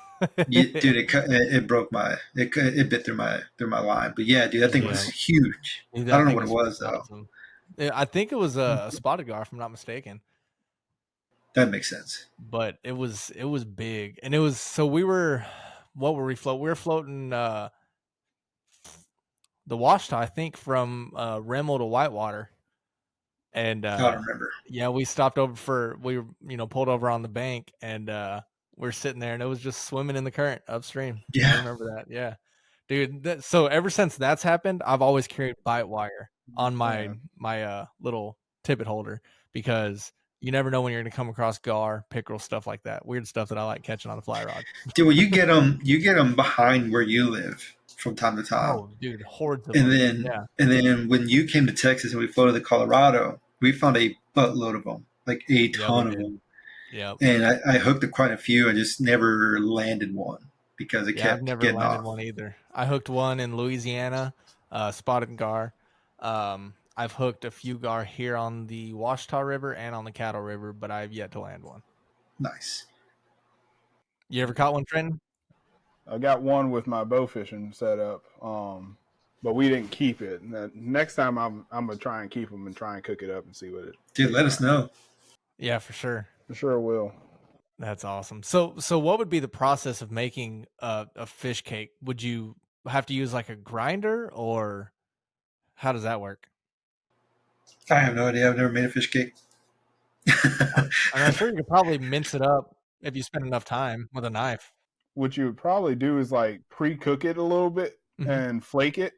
[SPEAKER 4] Dude, it broke it bit through my line. But yeah, dude, that thing was huge.
[SPEAKER 2] Dude,
[SPEAKER 4] I don't know
[SPEAKER 2] thing
[SPEAKER 4] what it was though.
[SPEAKER 2] awesome. I think it was a spotted gar, if I'm not mistaken.
[SPEAKER 4] That makes sense.
[SPEAKER 2] But it was big, and it was so we were what were we floating? We were floating the Washita, I think, from Remmel to Whitewater, and
[SPEAKER 4] I don't remember.
[SPEAKER 2] yeah, we stopped over pulled over on the bank, and we're sitting there, and it was just swimming in the current upstream.
[SPEAKER 4] Yeah.
[SPEAKER 2] I remember that. Yeah, dude. So ever since that's happened, I've always carried bite wire on my little tippet holder, because you never know when you're going to come across gar, pickerel, stuff like that. Weird stuff that I like catching on the fly rod.
[SPEAKER 4] Dude, well, you get them behind where you live from time to time.
[SPEAKER 2] Oh, dude, hordes of
[SPEAKER 4] And
[SPEAKER 2] them.
[SPEAKER 4] then and then when you came to Texas and we floated to Colorado, we found a buttload of them, like a ton of them.
[SPEAKER 2] Yeah.
[SPEAKER 4] And I hooked quite a few. I just never landed one because it kept
[SPEAKER 2] I've never
[SPEAKER 4] getting
[SPEAKER 2] landed
[SPEAKER 4] off.
[SPEAKER 2] one either. I hooked one in Louisiana, spotted gar. I've hooked a few gar here on the Washita River and on the Cattle River, but I've yet to land one.
[SPEAKER 4] Nice.
[SPEAKER 2] You ever caught one, Trenton?
[SPEAKER 3] I got one with my bow fishing setup, but we didn't keep it. Next time I'm gonna try and keep them and try and cook it up and see what it.
[SPEAKER 4] Dude, let us know.
[SPEAKER 2] Yeah, for sure.
[SPEAKER 3] For sure will.
[SPEAKER 2] That's awesome. So what would be the process of making a fish cake? Would you have to use like a grinder, or how does that work?
[SPEAKER 4] I have no idea. I've never made a fish cake.
[SPEAKER 2] I'm sure you could probably mince it up if you spend enough time with a knife.
[SPEAKER 3] What you would probably do is like pre-cook it a little bit and flake it,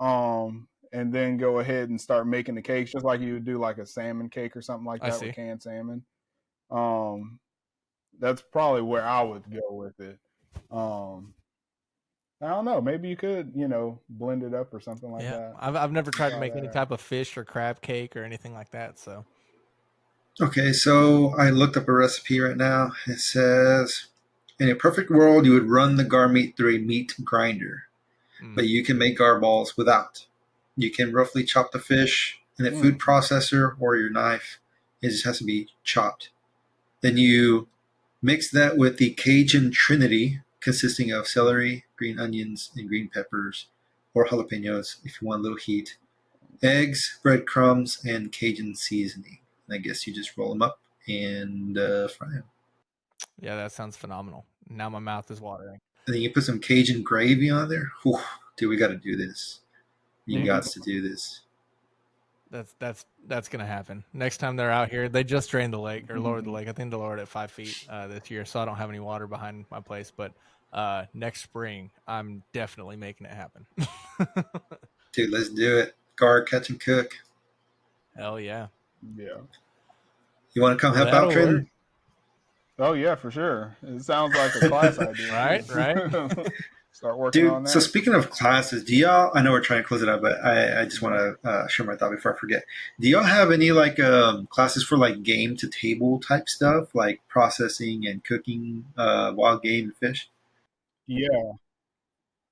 [SPEAKER 3] and then go ahead and start making the cakes just like you would do like a salmon cake or something like that with canned salmon. That's probably where I would go with it. I don't know. Maybe you could, blend it up or something like that.
[SPEAKER 2] I've never tried to make any type of fish or crab cake or anything like that. So,
[SPEAKER 4] okay, so I looked up a recipe right now. It says, in a perfect world, you would run the gar meat through a meat grinder, but you can make gar balls without. You can roughly chop the fish in a food processor or your knife. It just has to be chopped. Then you mix that with the Cajun Trinity, consisting of celery, green onions, and green peppers, or jalapenos if you want a little heat, eggs, breadcrumbs, and Cajun seasoning. And I guess you just roll them up and fry them.
[SPEAKER 2] Yeah, that sounds phenomenal. Now my mouth is watering.
[SPEAKER 4] And then you put some Cajun gravy on there. Whew, dude, we got to do this. You got to do this.
[SPEAKER 2] That's gonna happen next time they're out here. They just drained the lake or lowered the lake. I think they lowered it 5 feet this year, so I don't have any water behind my place. But next spring, I'm definitely making it happen.
[SPEAKER 4] Dude, let's do it. Gar, catch and cook.
[SPEAKER 2] Hell yeah.
[SPEAKER 3] Yeah.
[SPEAKER 4] You want to come help out, Trenton?
[SPEAKER 3] Oh yeah, for sure. It sounds like a class idea.
[SPEAKER 2] Right.
[SPEAKER 3] Start working on that.
[SPEAKER 4] So speaking of classes, do y'all? I know we're trying to close it up, but I just want to share my thought before I forget. Do y'all have any classes for like game to table type stuff, like processing and cooking wild game and fish?
[SPEAKER 3] Yeah,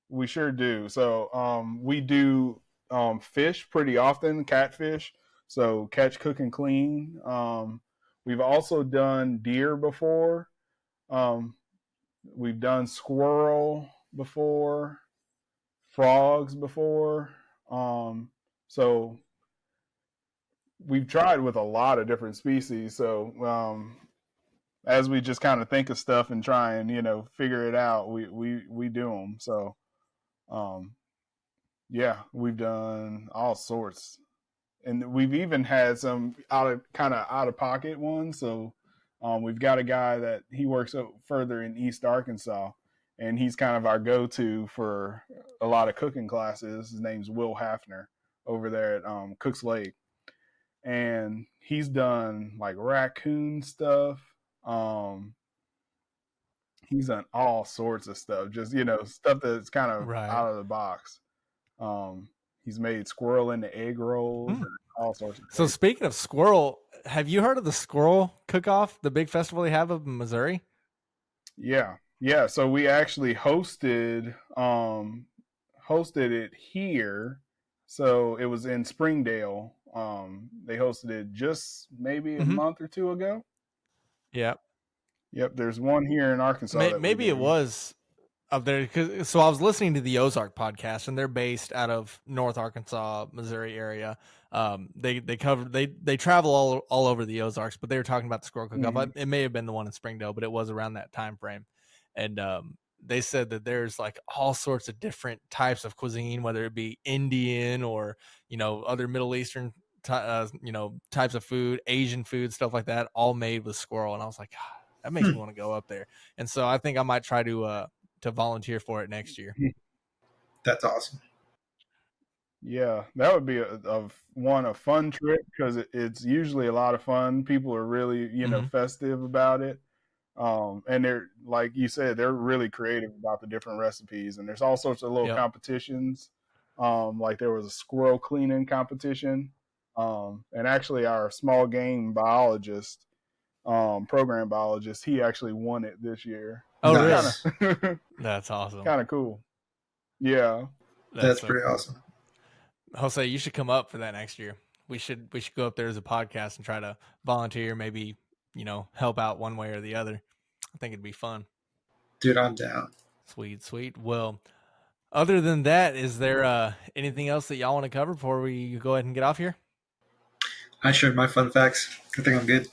[SPEAKER 3] we sure do. So we do fish pretty often, catfish. So catch, cook, and clean. We've also done deer before. We've done squirrel before, frogs before. So we've tried with a lot of different species. So as we just kind of think of stuff and try and figure it out, we do them. So yeah, we've done all sorts, and we've even had some out of pocket ones. So we've got a guy that he works further in East Arkansas, and he's kind of our go-to for a lot of cooking classes. His name's Will Hafner over there at Cooks Lake, and he's done like raccoon stuff. He's done all sorts of stuff, just stuff that's kind of out of the box. He's made squirrel into egg rolls and all sorts of
[SPEAKER 2] So
[SPEAKER 3] things.
[SPEAKER 2] speaking of squirrel, have you heard of the squirrel cook-off, the big festival they have up in Missouri?
[SPEAKER 3] Yeah. So we actually hosted it here. So it was in Springdale. They hosted it just maybe a month or two ago.
[SPEAKER 2] Yep.
[SPEAKER 3] There's one here in Arkansas.
[SPEAKER 2] Maybe it was up there. So I was listening to the Ozark podcast, and they're based out of North Arkansas, Missouri area. They travel all over the Ozarks, but they were talking about the squirrel cook-off. It may have been the one in Springdale, but it was around that time frame. And they said that there's like all sorts of different types of cuisine, whether it be Indian or, other Middle Eastern, types of food, Asian food, stuff like that, all made with squirrel. And I was like, God, that makes me want to go up there. And so I think I might try to volunteer for it next year.
[SPEAKER 4] That's awesome.
[SPEAKER 3] Yeah, that would be a fun trip because it's usually a lot of fun. People are really, festive about it. And they're, like you said, they're really creative about the different recipes, and there's all sorts of little competitions. Like there was a squirrel cleaning competition. And actually our small game biologist, program biologist, he actually won it this year.
[SPEAKER 2] Oh,
[SPEAKER 4] nice.
[SPEAKER 3] Really?
[SPEAKER 2] That's awesome.
[SPEAKER 3] Kind of cool. Yeah.
[SPEAKER 4] That's pretty awesome.
[SPEAKER 2] Jose, you should come up for that next year. We should go up there as a podcast and try to volunteer, maybe, help out one way or the other. I think it'd be fun.
[SPEAKER 4] Dude, I'm down.
[SPEAKER 2] Sweet. Well, other than that, is there anything else that y'all want to cover before we go ahead and get off here?
[SPEAKER 4] I shared my fun facts. I think I'm good.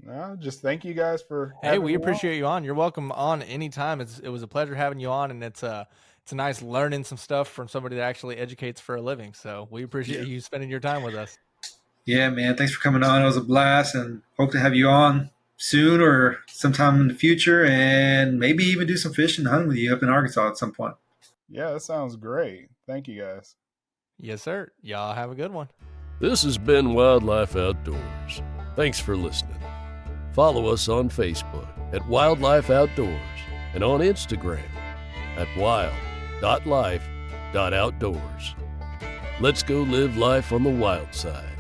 [SPEAKER 3] No, just thank you guys for
[SPEAKER 2] Hey, we appreciate you on. You're welcome on anytime. It was a pleasure having you on, and it's nice learning some stuff from somebody that actually educates for a living. So we appreciate you spending your time with us.
[SPEAKER 4] Yeah, man. Thanks for coming on. It was a blast, and hope to have you on soon or sometime in the future, and maybe even do some fishing and hunting with you up in Arkansas at some point.
[SPEAKER 3] Yeah, that sounds great. Thank you guys.
[SPEAKER 2] Yes, sir. Y'all have a good one.
[SPEAKER 1] This has been Wildlife Outdoors. Thanks for listening. Follow us on Facebook at Wildlife Outdoors and on Instagram at wild.life.outdoors. Let's go live life on the wild side.